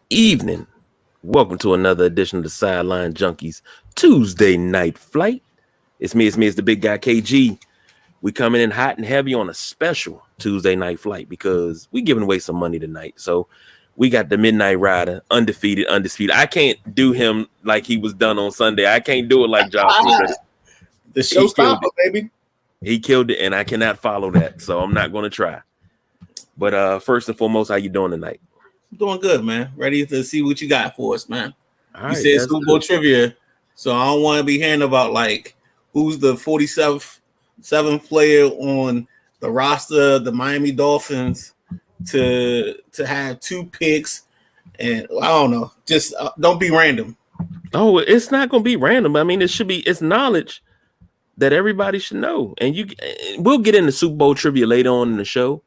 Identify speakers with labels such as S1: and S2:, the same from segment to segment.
S1: evening. Welcome to another edition of the Sideline Junkies Tuesday Night Flight. It's me, it's the big guy KG. We coming in hot and heavy on a special Tuesday Night Flight because we giving away some money tonight. So we got the Midnight Rider, undefeated. I can't do him like he was done on Sunday. I can't do it like Joshua.
S2: The showstopper, baby.
S1: He killed it, and I cannot follow that, so I'm not going to try. But first and foremost, how you doing tonight?
S2: Doing good, man. Ready to see what you got for us, man.
S1: All
S2: you
S1: right,
S2: said Super Bowl trivia, so I don't want to be hearing about like who's the 47th player on the roster of the Miami Dolphins to have two picks, and I don't know. Just don't be random.
S1: Oh, it's not going to be random. I mean, it's knowledge that everybody should know. And we'll get into Super Bowl trivia later on in the show.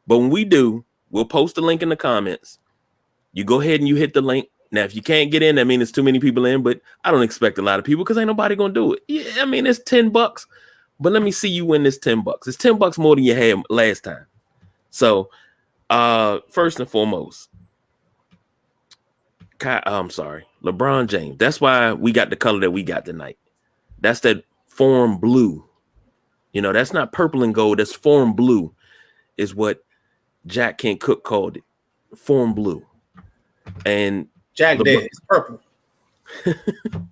S1: But when we do, we'll post the link in the comments. You go ahead and you hit the link. Now, if you can't get in, I mean, there's too many people in, but I don't expect a lot of people because ain't nobody going to do it. Yeah, I mean, it's $10, but let me see you win this $10. It's $10 more than you had last time. So, first and foremost, I'm sorry, LeBron James. That's why we got the color that we got tonight. That's that form blue. You know, that's not purple and gold. That's form blue is what Jack Kent Cook called it. Form blue. And
S2: Jack dead. It's purple.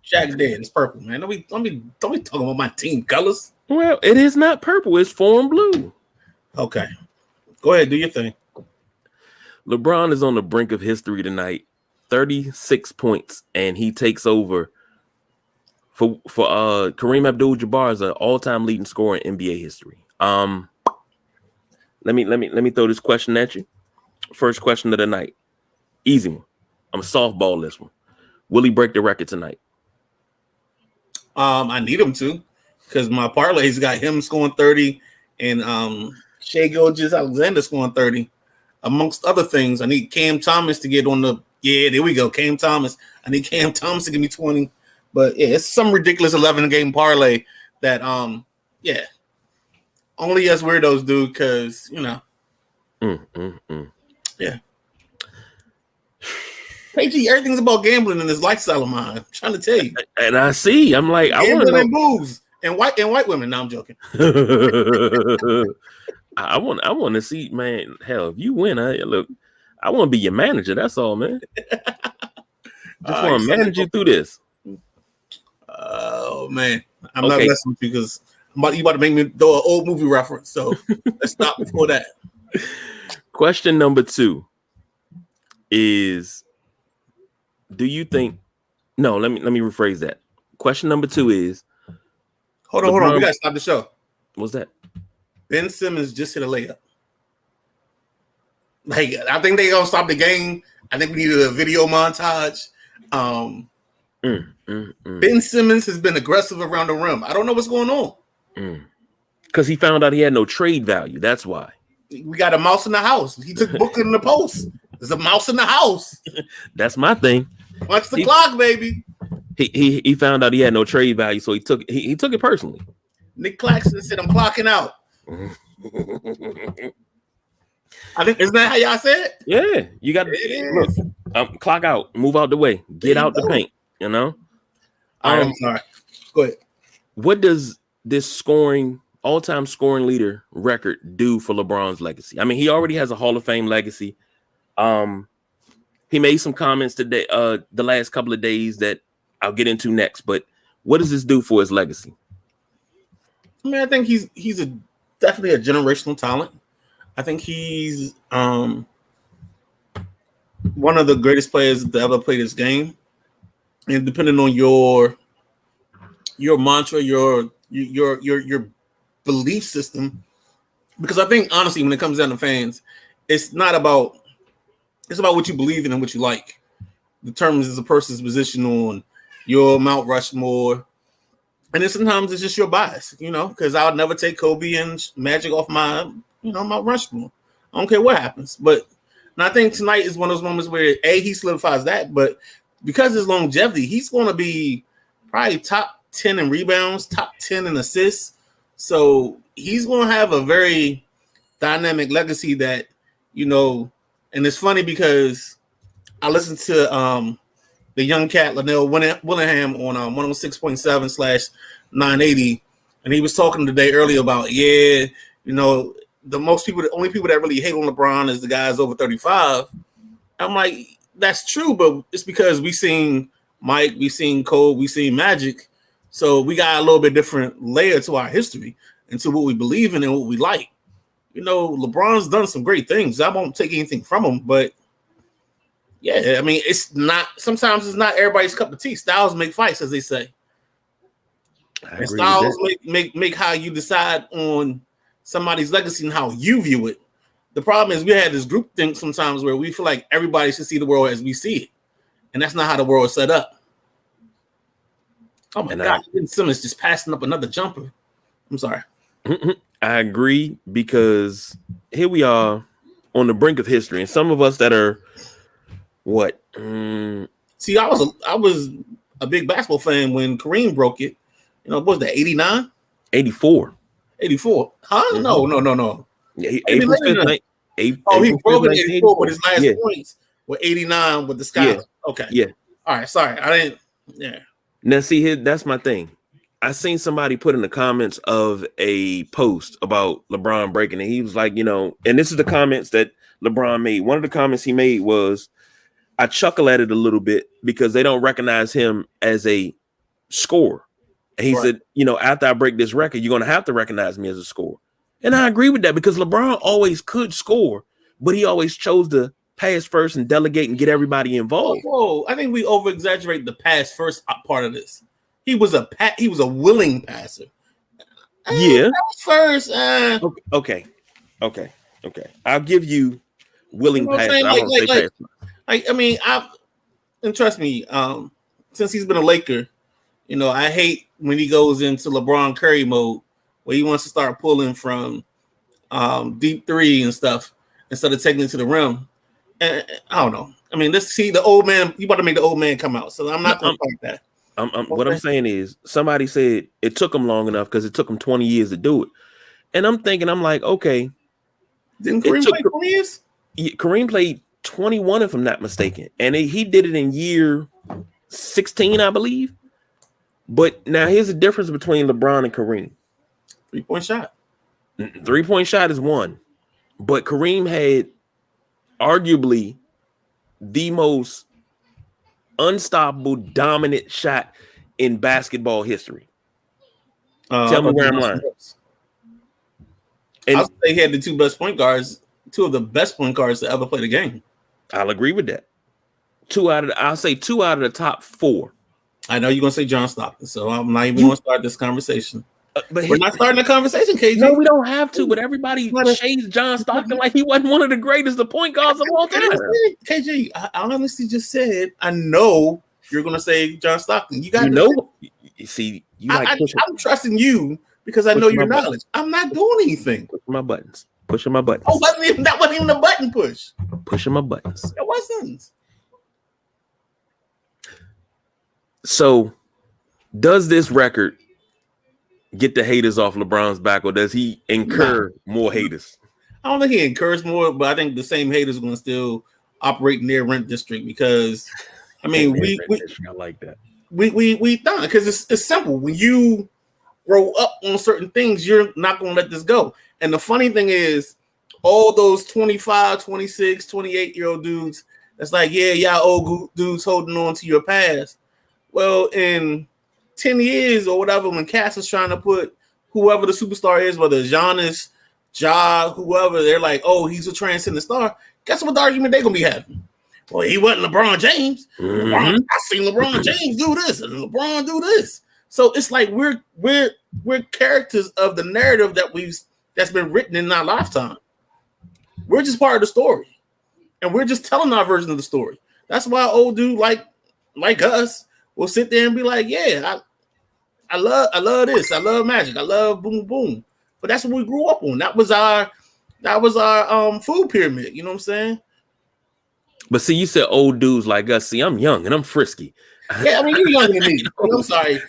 S2: Jack dead. It's purple, man. Don't be talking about my team colors.
S1: Well, it is not purple. It's form blue.
S2: Okay. Go ahead. Do your thing.
S1: LeBron is on the brink of history tonight. 36 points, and he takes over for Kareem Abdul-Jabbar as an all-time leading scorer in NBA history. Let me throw this question at you. First question of the night. Easy one. I'm a softball this one. Will he break the record tonight?
S2: I need him to, because my parlays got him scoring 30 and Shai Gilgeous-Alexander scoring 30. Amongst other things, I need Cam Thomas to get on the there we go. Cam Thomas. I need Cam Thomas to give me 20. But yeah, it's some ridiculous 11-game parlay that only us weirdos do, because yeah. KG, everything's about gambling in this lifestyle of mine. I'm trying to tell you.
S1: And I see. I'm like,
S2: gambling and booze and white women. No, I'm joking.
S1: I want to see, man. Hell, if you win, I want to be your manager. That's all, man. Just want to manage you through this.
S2: Oh man, I'm not messing with you because you about to make me throw an old movie reference. So let's stop before that.
S1: Question number 2 is: do you think? No, let me rephrase that. Question number 2 is:
S2: hold on. We gotta stop the show.
S1: What's that?
S2: Ben Simmons just hit a layup. Like, I think they gonna stop the game. I think we need a video montage. Ben Simmons has been aggressive around the rim. I don't know what's going on.
S1: Because he found out he had no trade value. That's why.
S2: We got a mouse in the house. He took Booker in the post. There's a mouse in the house.
S1: That's my thing.
S2: Watch the clock, baby.
S1: He found out he had no trade value, so he took it personally.
S2: Nick Claxton said, "I'm clocking out." I think, isn't that how y'all said it?
S1: Yeah, you got to look. Clock out, move out the way, get out the paint. You know.
S2: I'm sorry. Go ahead.
S1: What does this all-time scoring leader record do for LeBron's legacy? I mean, he already has a Hall of Fame legacy. He made some comments today, the last couple of days that I'll get into next. But what does this do for his legacy?
S2: I mean, I think he's definitely a generational talent. I think he's one of the greatest players to ever play this game. And depending on your mantra, your belief system, because I think honestly, when it comes down to fans, it's about what you believe in and what you like. Determines a person's position on your Mount Rushmore. And then sometimes it's just your bias, because I would never take Kobe and Magic off my Mount Rushmore. I don't care what happens. But I think tonight is one of those moments where he solidifies that, but because of his longevity, he's going to be probably top 10 in rebounds, top 10 in assists. So he's going to have a very dynamic legacy that, and it's funny because I listened to the young cat Linnell Willingham on 106.7/980, and he was talking today earlier about the only people that really hate on LeBron is the guys over 35. I'm like, that's true, but it's because we seen Mike, we seen Cole, we seen Magic, so we got a little bit different layer to our history and to what we believe in and what we like. LeBron's done some great things. I won't take anything from him, but yeah, I mean, sometimes it's not everybody's cup of tea. Styles make fights, as they say. And styles make how you decide on somebody's legacy and how you view it. The problem is we had this group think sometimes where we feel like everybody should see the world as we see it. And that's not how the world is set up. Oh my God, Ben Simmons just passing up another jumper. I'm sorry.
S1: I agree, because here we are on the brink of history, and some of us that are
S2: See, I was a big basketball fan when Kareem broke it. What was that, 89?
S1: 84.
S2: 84. Huh? Mm-hmm. No.
S1: Yeah, April 5th.
S2: He broke it in 84 with his last points with 89 with the Sky.
S1: Yeah.
S2: Okay.
S1: Yeah.
S2: All right. Sorry. I didn't. Yeah.
S1: Now, see, here, that's my thing. I seen somebody put in the comments of a post about LeBron breaking it. He was like, and this is the comments that LeBron made. One of the comments he made was, I chuckle at it a little bit because they don't recognize him as a scorer. And he said, after I break this record, you're going to have to recognize me as a scorer. And I agree with that, because LeBron always could score, but he always chose to pass first and delegate and get everybody involved.
S2: Whoa, I think we over-exaggerate the pass first part of this. He was a willing passer.
S1: Yeah.
S2: Pass first.
S1: Okay. I'll give you willing pass.
S2: And trust me, since he's been a Laker, I hate when he goes into LeBron Curry mode where he wants to start pulling from deep three and stuff instead of taking it to the rim. And I don't know. I mean, let's see the old man. You about to make the old man come out, so I'm not going to fight that.
S1: What I'm saying is, somebody said it took him long enough because it took him 20 years to do it, and I'm like, okay.
S2: Didn't Kareem play 20 years?
S1: Kareem played 21, if I'm not mistaken, and he did it in year 16, I believe. But now here's the difference between LeBron and Kareem.
S2: 3-point shot.
S1: 3-point shot is one, but Kareem had arguably the most unstoppable, dominant shot in basketball history. Tell me where I'm lying.
S2: I'll say he had the two of the best point guards to ever play the game.
S1: I'll agree with that. I'll say two out of the top four.
S2: I know you're going to say John Stockton, so I'm not even going to start this conversation. But we're not starting a conversation, KG.
S1: No, we don't have to, but everybody chased John Stockton like he wasn't one of the greatest point guards of all time.
S2: KG, I honestly just said, I know you're going to say John Stockton.
S1: You see,
S2: I'm trusting you because I know your knowledge. I'm not doing anything.
S1: Pushing my buttons.
S2: Oh, that wasn't even a button push.
S1: Pushing my buttons.
S2: It wasn't.
S1: So, does this record get the haters off LeBron's back, or does he incur more haters?
S2: I don't think he incurs more, but I think the same haters are going to still operate in their rent district because, I mean,
S1: I like that.
S2: We done because it's simple. When you grow up on certain things, you're not going to let this go. And the funny thing is, all those 25, 26, 28-year-old dudes, that's like, y'all old dudes holding on to your past. Well, in 10 years or whatever, when Cass is trying to put whoever the superstar is, whether it's Giannis, Ja, whoever, they're like, oh, he's a transcendent star. Guess what the argument they're going to be having? Well, he wasn't LeBron James.
S1: Mm-hmm.
S2: I seen LeBron James do this and LeBron do this. So it's like we're characters of the narrative that's been written in our lifetime. We're just part of the story, and we're just telling our version of the story. That's why old dude like us will sit there and be like, yeah, I love this. I love Magic. I love boom boom. But that's what we grew up on. That was our food pyramid. You know what I'm saying?
S1: But see, you said old dudes like us. See, I'm young and I'm frisky.
S2: Yeah, I mean, you're younger than me. I'm sorry.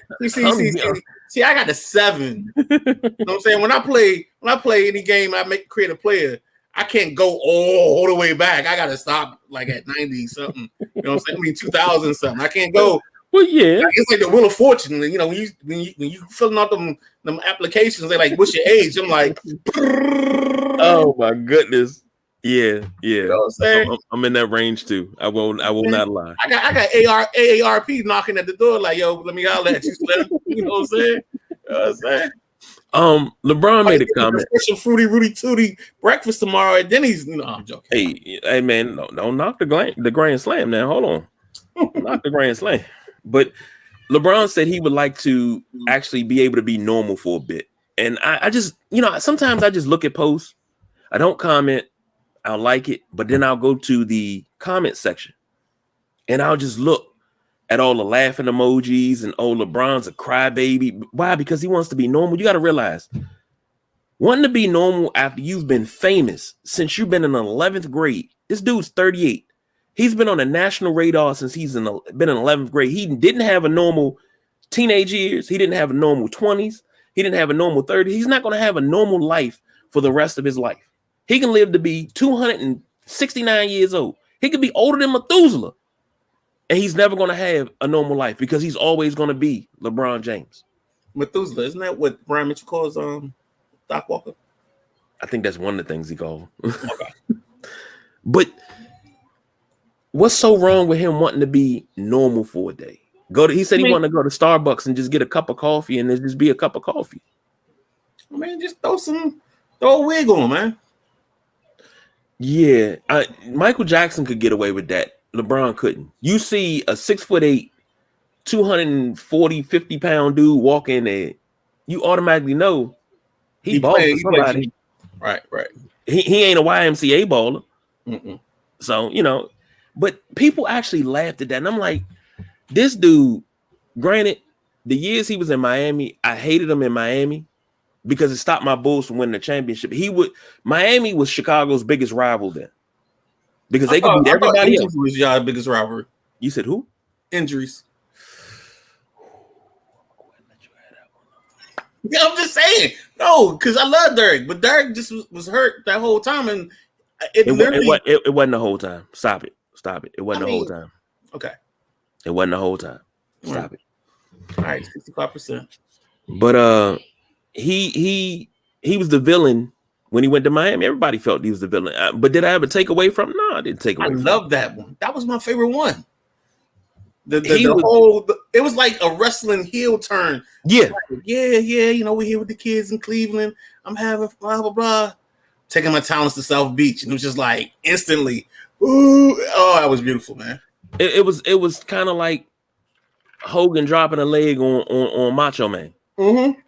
S2: See, I got the 7. You know what I'm saying? When I play any game, create a player. I can't go all the way back. I gotta stop like at 90 something. You know what I'm saying? I mean 2000 something. I can't go.
S1: Well, yeah.
S2: It's like the Wheel of Fortune. You know, when you filling out them applications, they like, what's your age? I'm like,
S1: oh my goodness. Yeah.
S2: you know what I'm saying?
S1: I'm in that range too. I will not lie.
S2: I got AARP knocking at the door, like, yo, let me holler at you, Slim. You know what I'm saying? You know what I'm saying?
S1: LeBron made a comment.
S2: Special fruity Rudy Tooty breakfast tomorrow at Denny's. You know, I'm joking.
S1: Hey man, don't knock the grand slam now. Hold on. Knock the grand slam. But LeBron said he would like to actually be able to be normal for a bit. And I just, sometimes I just look at posts. I don't comment. I'll like it, but then I'll go to the comment section and I'll just look at all the laughing emojis and LeBron's a crybaby. Why? Because he wants to be normal. You got to realize, wanting to be normal after you've been famous since you've been in 11th grade. This dude's 38. He's been on a national radar since he's been in 11th grade. He didn't have a normal teenage years. He didn't have a normal 20s. He didn't have a normal 30s. He's not going to have a normal life for the rest of his life. He can live to be 269 years old. He could be older than Methuselah. And he's never going to have a normal life because he's always going to be LeBron James.
S2: Methuselah, isn't that what Brian Mitchell calls Doc Walker?
S1: I think that's one of the things he called. Okay. But what's so wrong with him wanting to be normal for a day? He said he wanted to go to Starbucks and just get a cup of coffee and then just be a cup of coffee.
S2: I mean, just throw a wig on, man.
S1: Yeah, Michael Jackson could get away with that. LeBron couldn't. You see a 6'8", 240, 50-pound dude walk in there, you automatically know he balls for somebody.
S2: Right.
S1: He ain't a YMCA baller.
S2: Mm-mm.
S1: So, but people actually laughed at that. And I'm like, this dude, granted, the years he was in Miami, I hated him in Miami because it stopped my Bulls from winning the championship. Miami was Chicago's biggest rival then. Because they could beat everybody else.
S2: Was your biggest rivalry?
S1: You said who?
S2: Injuries. Yeah, I'm just saying. No, because I love Dirk, but Dirk just was hurt that whole time, and it
S1: wasn't the whole time. Stop it. It wasn't the whole time.
S2: Okay.
S1: It wasn't the whole time. Stop it.
S2: All right, 65%.
S1: But he was the villain. When he went to Miami, everybody felt he was the villain. But did I ever take away from him? No, I didn't take away. I
S2: love that one. That was my favorite one. It was like a wrestling heel turn.
S1: Yeah.
S2: Like, yeah. We're here with the kids in Cleveland. I'm having blah, blah, blah. Taking my talents to South Beach. And it was just like instantly, ooh. Oh, that was beautiful, man.
S1: It was kind of like Hogan dropping a leg on Macho Man.
S2: Mm-hmm.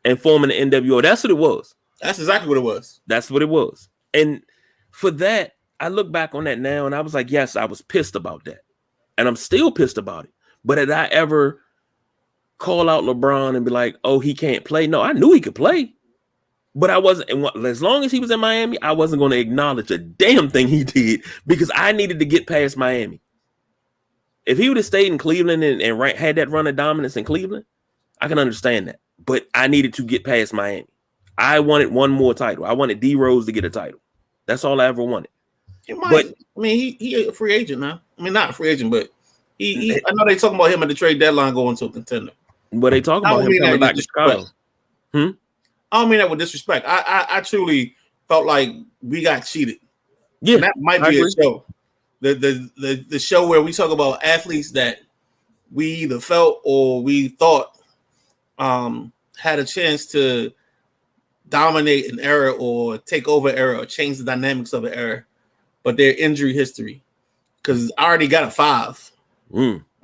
S1: And forming the NWO. That's what it was.
S2: That's exactly what it was.
S1: That's what it was. And for that, I look back on that now and I was like, yes, I was pissed about that. And I'm still pissed about it. But did I ever call out LeBron and be like, oh, he can't play? No, I knew he could play. But I wasn't, as long as he was in Miami, I wasn't going to acknowledge a damn thing he did because I needed to get past Miami. If he would have stayed in Cleveland and had that run of dominance in Cleveland, I can understand that. But I needed to get past Miami. I wanted one more title. I wanted D Rose to get a title. That's all I ever wanted.
S2: He a free agent now. I mean, not a free agent, but he I know they talking about him at the trade deadline going to a contender.
S1: But they talking about him coming back to Chicago.
S2: I don't mean that with disrespect. I truly felt like we got cheated.
S1: Yeah,
S2: and that might be a show. The show where we talk about athletes that we either felt or we thought had a chance to dominate an era or take over an era or change the dynamics of an era, but their injury history. Because I already got a 5.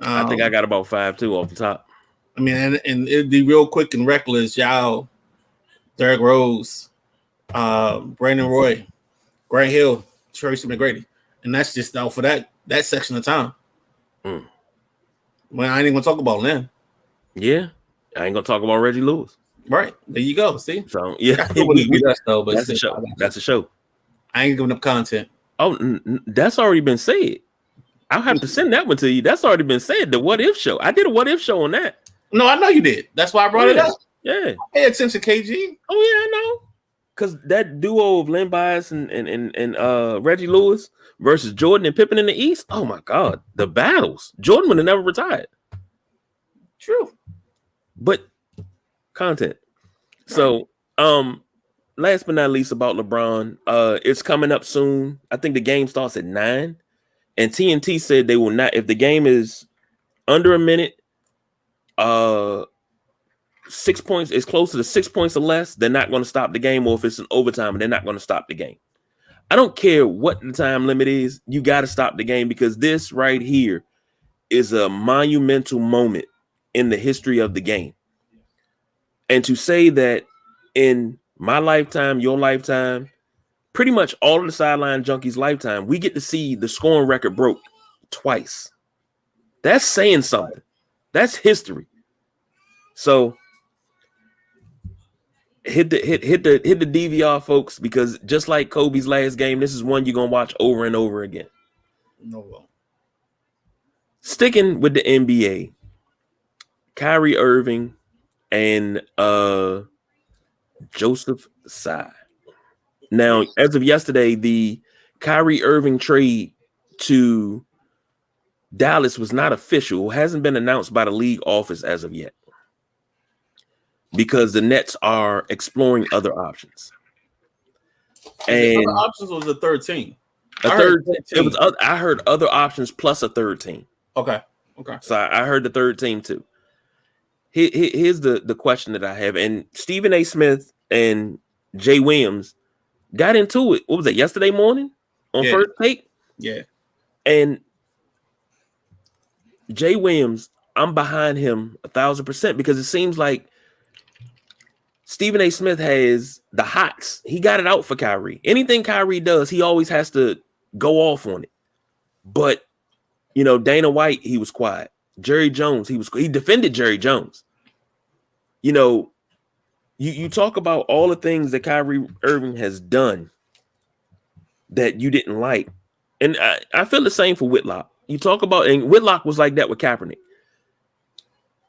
S1: I think I got about 5 too off the top.
S2: I mean, and it'd be real quick and reckless. Yao, Derrick Rose, Brandon Roy, Grant Hill, Tracy McGrady. And that's just out for that section of time. Well, I ain't even gonna talk about Lynn.
S1: Yeah, I ain't gonna talk about Reggie Lewis.
S2: Right. There you go. See?
S1: So yeah,
S2: that's
S1: a show. That's a show.
S2: I ain't giving up content.
S1: Oh, that's already been said. I'll have to send that one to you. That's already been said. The What If show. I did a What If show on that.
S2: No, I know you did. That's why I brought it up.
S1: Yeah.
S2: Pay attention, KG.
S1: Oh yeah, I know. because that duo of Len Bias and Reggie Lewis versus Jordan and Pippen in the East. Oh my God, the battles. Jordan would have never retired.
S2: True.
S1: But content. So, last but not least about LeBron, it's coming up soon. I think the game starts at 9. And TNT said they will not, if the game is under a minute, 6 points is closer to 6 points or less, they're not going to stop the game, or if it's an overtime, they're not going to stop the game. I don't care what the time limit is, you got to stop the game, because this right here is a monumental moment in the history of the game. And to say that in my lifetime, your lifetime, pretty much all of the Sideline Junkies' lifetime, we get to see the scoring record broke twice. That's saying something. That's history. So hit the DVR, folks, because just like Kobe's last game, this is one you're gonna watch over and over again.
S2: No.
S1: Sticking with the NBA, Kyrie Irving and Joseph Tsai. Now, as of yesterday, the Kyrie Irving trade to Dallas was not official, hasn't been announced by the league office as of yet, because the Nets are exploring other options. And
S2: other options was a third team.
S1: I heard other options plus a third team.
S2: Okay.
S1: So I heard the third team too. Here's the question that I have. And Stephen A. Smith and Jay Williams got into it. What was it, yesterday morning on First Take?
S2: Yeah.
S1: And Jay Williams, I'm behind him 1,000%, because it seems like Stephen A. Smith has the hots. He got it out for Kyrie. Anything Kyrie does, he always has to go off on it. But, Dana White, he was quiet. Jerry Jones, he defended Jerry Jones. You talk about all the things that Kyrie Irving has done that you didn't like. And I feel the same for Whitlock. You talk about, and Whitlock was like that with Kaepernick.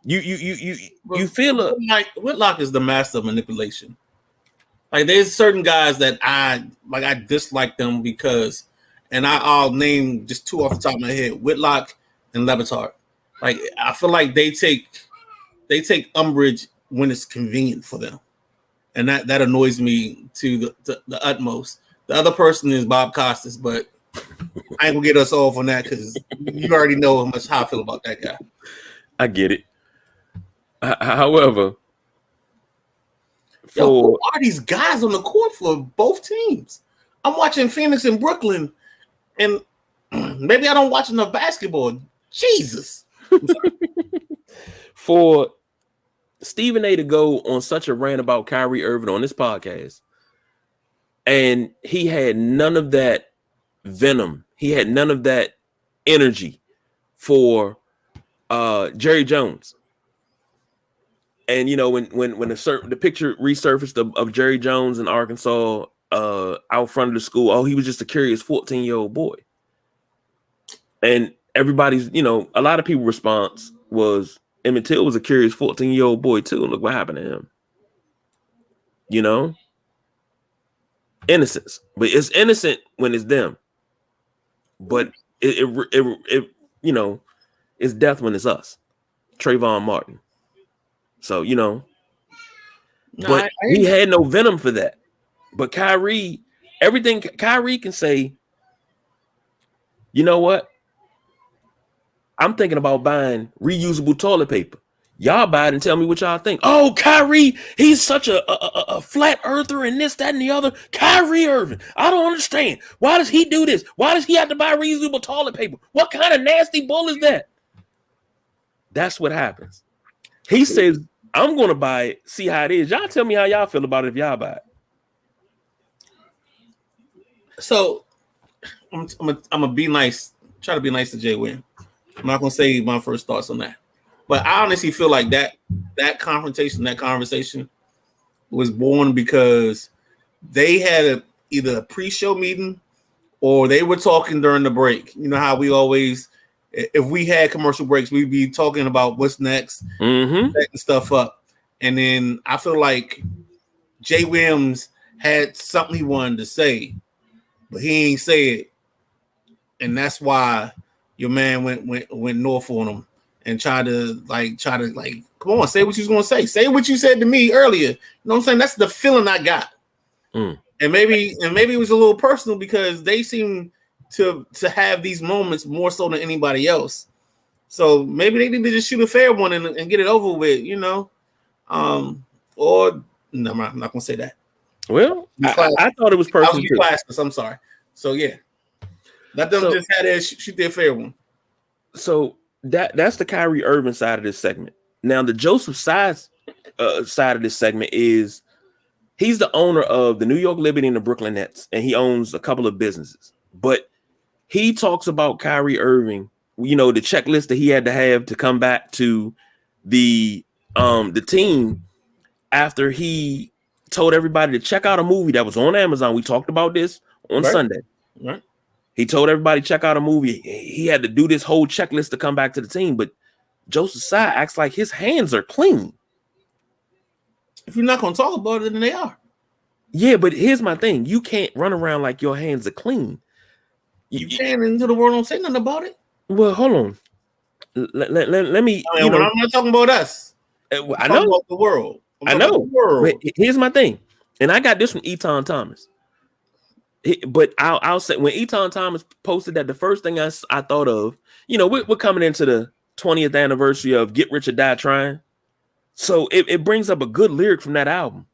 S1: You feel
S2: like Whitlock is the master of manipulation. Like, there's certain guys that I dislike them because, and I'll name just two off the top of my head: Whitlock and Levitard. Like, I feel like they take umbrage when it's convenient for them, and that annoys me to the utmost. The other person is Bob Costas, but I ain't gonna get us off on that because you already know how I feel about that guy.
S1: I get it. However,
S2: who are these guys on the court for both teams? I'm watching Phoenix and Brooklyn, and maybe I don't watch enough basketball. Jesus.
S1: For Stephen A. to go on such a rant about Kyrie Irving on this podcast, and he had none of that venom. He had none of that energy for Jerry Jones. And when the picture resurfaced of Jerry Jones in Arkansas out front of the school, he was just a curious 14-year-old boy. And everybody's, a lot of people's response was Emmett Till was a curious 14-year-old boy too. And look what happened to him. Innocence, but it's innocent when it's them. But it it's death when it's us. Trayvon Martin. So, but he had no venom for that. But Kyrie, everything Kyrie can say, you know what? I'm thinking about buying reusable toilet paper. Y'all buy it and tell me what y'all think. Oh, Kyrie, he's such a flat earther and this, that, and the other. Kyrie Irving, I don't understand. Why does he do this? Why does he have to buy reusable toilet paper? What kind of nasty bull is that? That's what happens. He says, I'm going to buy it, see how it is. Y'all tell me how y'all feel about it if y'all buy it.
S2: So, I'm going to be nice, try to be nice to Jay Wynn. I'm not going to say my first thoughts on that. But I honestly feel like that conversation was born because they had either a pre-show meeting or they were talking during the break. You know how we always, if we had commercial breaks, we'd be talking about what's next, setting stuff up. And then I feel like Jay Williams had something he wanted to say, but he ain't say it, and that's why your man went north on him and try to come on, say what you was gonna say. Say what you said to me earlier. You know what I'm saying? That's the feeling I got. And maybe it was a little personal because they seem to have these moments more so than anybody else. So maybe they need to just shoot a fair one and get it over with, you know. Or no, I'm not gonna say that.
S1: Well, I thought it was personal too.
S2: I'm sorry. So yeah, let them just have that shoot their fair one.
S1: So that's the Kyrie Irving side of this segment. Now the Joseph side of this segment is he's the owner of the New York Liberty and the Brooklyn Nets, and he owns a couple of businesses. But he talks about Kyrie Irving, you know, the checklist that he had to have to come back to the team after he told everybody to check out a movie that was on Amazon. We talked about this on Sunday.
S2: Right.
S1: He told everybody check out a movie. He had to do this whole checklist to come back to the team, but Joseph Tsai acts like his hands are clean.
S2: If you're not going to talk about it, then they are.
S1: Yeah, but here's my thing. You can't run around like your hands are clean.
S2: You can't into the world don't say nothing about it.
S1: Well, hold on. Let me.
S2: I'm not talking about us.
S1: I know
S2: about the world.
S1: I know. But here's my thing, and I got this from Eton Thomas. But I'll say when Eton Thomas posted that, the first thing I thought of, you know, we're coming into the 20th anniversary of Get Rich or Die Trying. So it brings up a good lyric from that album.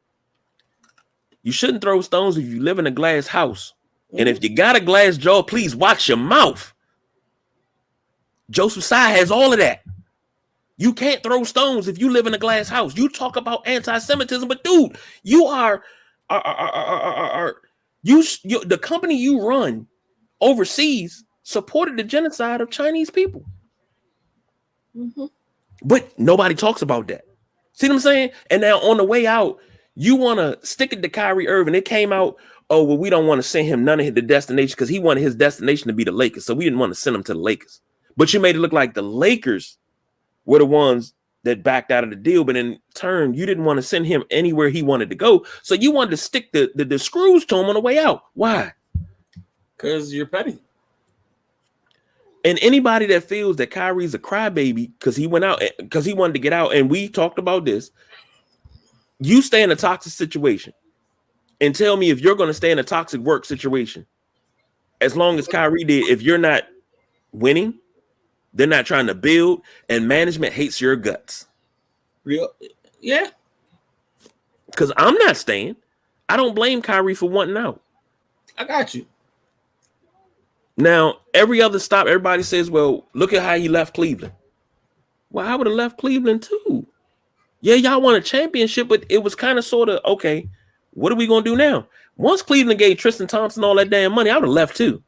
S1: You shouldn't throw stones if you live in a glass house. And if you got a glass jaw, please watch your mouth. Joseph Tsai has all of that. You can't throw stones if you live in a glass house. You talk about anti-Semitism, but dude, you the company you run overseas supported the genocide of Chinese people. Mm-hmm. But nobody talks about that. See what I'm saying? And now on the way out, you want to stick it to Kyrie Irving. It came out, oh, well, we don't want to send him none of the destination because he wanted his destination to be the Lakers. So we didn't want to send him to the Lakers. But you made it look like the Lakers were the ones that backed out of the deal. But in turn, you didn't want to send him anywhere he wanted to go. So you wanted to stick the screws to him on the way out. Why?
S2: Because you're petty.
S1: And anybody that feels that Kyrie's a crybaby because he went out, because he wanted to get out, and we talked about this, you stay in a toxic situation and tell me if you're going to stay in a toxic work situation. As long as Kyrie did, if you're not winning, they're not trying to build, and management hates your guts.
S2: Real, yeah.
S1: Because I'm not staying. I don't blame Kyrie for wanting out.
S2: I got you.
S1: Now, every other stop, everybody says, well, look at how he left Cleveland. Well, I would have left Cleveland too. Yeah, y'all won a championship, but it was kind of sort of, okay, what are we going to do now? Once Cleveland gave Tristan Thompson all that damn money, I would have left too.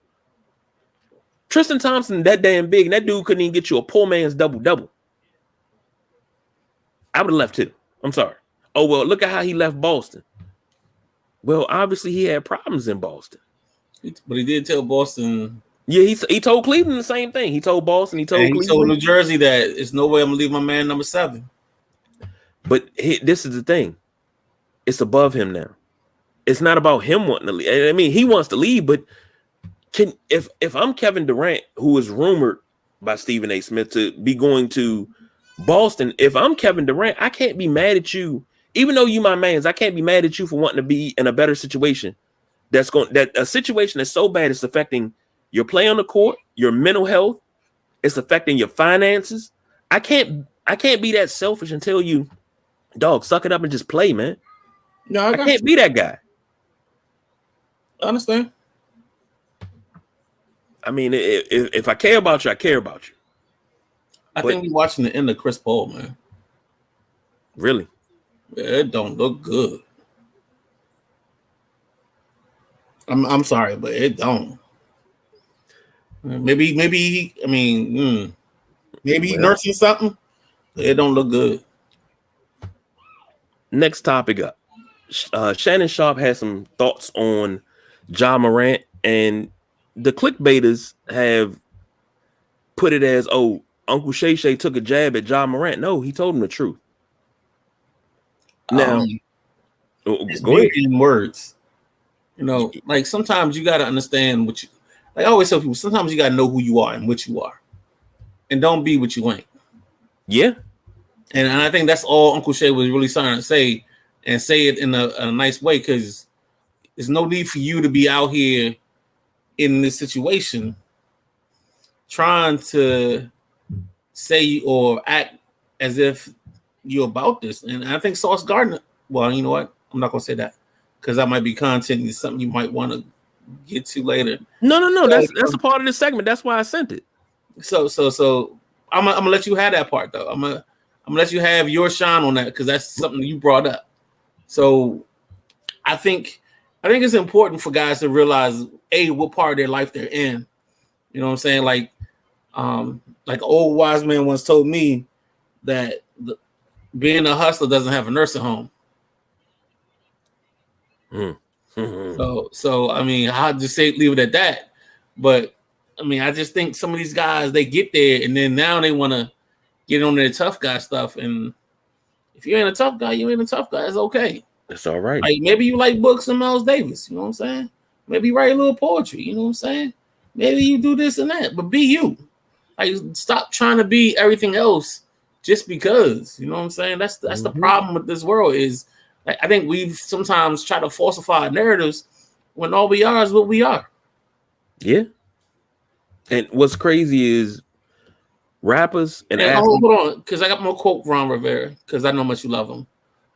S1: Tristan Thompson, that damn big, and that dude couldn't even get you a poor man's double-double. I would have left too. I'm sorry. Oh, well, look at how he left Boston. Well, obviously he had problems in Boston.
S2: But he did tell Boston.
S1: Yeah, he told Cleveland the same thing. He told Boston. He told
S2: New Jersey that it's no way I'm gonna leave my man number 7.
S1: But this is the thing. It's above him now. It's not about him wanting to leave. I mean, he wants to leave, but if I'm Kevin Durant, who is rumored by Stephen A. Smith to be going to Boston, if I'm Kevin Durant, I can't be mad at you, even though you my mans. I can't be mad at you for wanting to be in a better situation. That a situation that's so bad it's affecting your play on the court, your mental health, it's affecting your finances. I can't be that selfish and tell you, dog, suck it up and just play, man.
S2: No,
S1: I can't be that guy.
S2: I understand.
S1: I mean, if I care about you, I care about you.
S2: I think we're watching the end of Chris Paul, man.
S1: Really?
S2: Yeah, it don't look good. I'm sorry, but it don't. Maybe maybe he's nursing something. It don't look good.
S1: Next topic up. Shannon Sharp has some thoughts on Ja Morant, and the clickbaiters have put it as, oh, Uncle Shay Shay took a jab at Ja Morant. No, he told him the truth. Now,
S2: go ahead. In words. You know, like sometimes you got to understand what you. Like I always tell people, sometimes you got to know who you are and what you are, and don't be what you ain't.
S1: Yeah.
S2: And I think that's all Uncle Shay was really trying to say, and say it in a nice way, because there's no need for you to be out here in this situation trying to say or act as if you're about this. And I think Sauce Gardner, well, you know what? I'm not going to say that because that might be content and something you might want to get to later.
S1: No. That's a part of this segment. That's why I sent it.
S2: So I'm gonna let you have that part though. I'm gonna let you have your shine on that because that's something you brought up. So I think it's important for guys to realize what part of their life they're in. You know what I'm saying? Like old wise man once told me that being a hustler doesn't have a nursing home. Mm-hmm. So I mean, I'll just leave it at that. But I mean, I just think some of these guys, they get there and then now they want to get on their tough guy stuff. And if you ain't a tough guy, you ain't a tough guy. It's okay.
S1: It's all right.
S2: Like maybe you like books and Miles Davis. You know what I'm saying? Maybe you write a little poetry. You know what I'm saying? Maybe you do this and that, but be you. Like stop trying to be everything else just because. You know what I'm saying? That's the problem with this world is I think we sometimes try to falsify narratives when all we are is what we are.
S1: Yeah. And what's crazy is rappers and
S2: hold on, because I got more quote Ron Rivera because I know how much you love him.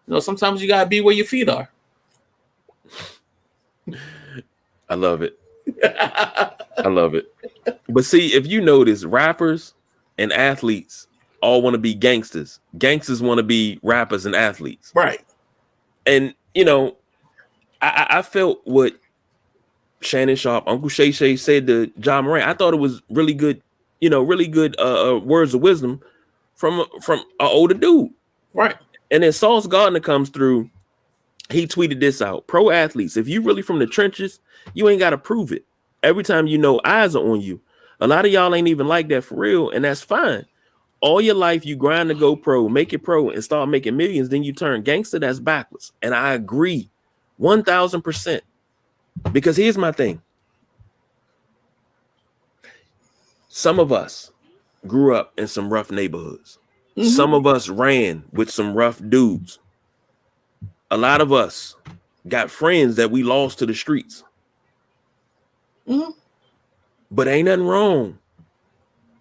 S2: You know, sometimes you gotta be where your feet are.
S1: I love it. I love it. But see, if you notice, rappers and athletes all want to be gangsters. Gangsters want to be rappers and athletes.
S2: Right. And
S1: you know, I felt what Shannon Sharp, Uncle Shay Shay said to John Moran. I thought it was really good, really good words of wisdom from an older dude.
S2: Right.
S1: And then Sauce Gardner comes through. He tweeted this out. Pro athletes, if you really from the trenches, you ain't got to prove it. Every time you know eyes are on you. A lot of y'all ain't even like that for real, and that's fine. All your life you grind to go pro, make it pro, and start making millions. Then you turn gangster. That's backwards. And I agree 1,000%. Because here's my thing. Some of us grew up in some rough neighborhoods. Mm-hmm. Some of us ran with some rough dudes. A lot of us got friends that we lost to the streets. Mm-hmm. But ain't nothing wrong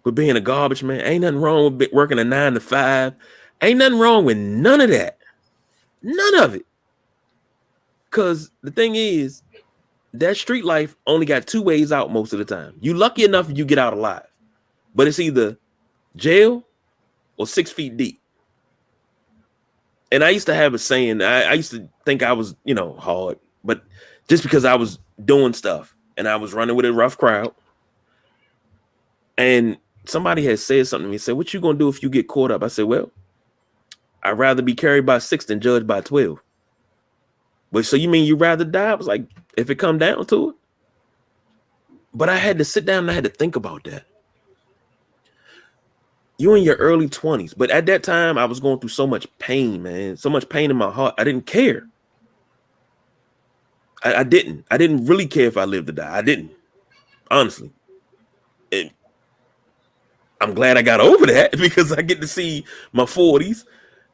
S1: with being a garbage man. Ain't nothing wrong with working a 9 to 5. Ain't nothing wrong with none of that. None of it. Because the thing is, that street life only got two ways out most of the time. You lucky enough you get out alive. But it's either jail or 6 feet deep. And I used to have a saying, I used to think I was, hard, but just because I was doing stuff and I was running with a rough crowd. And somebody had said something to me, said, what you going to do if you get caught up? I said, well, I'd rather be carried by 6 than judged by 12. But so you mean you'd rather die? I was like, if it come down to it. But I had to sit down and I had to think about that. You're in your early 20s, but at that time I was going through so much pain, man, so much pain in my heart. I didn't care. I didn't really care if I lived or die. I didn't, honestly. I'm glad I got over that because I get to see my 40s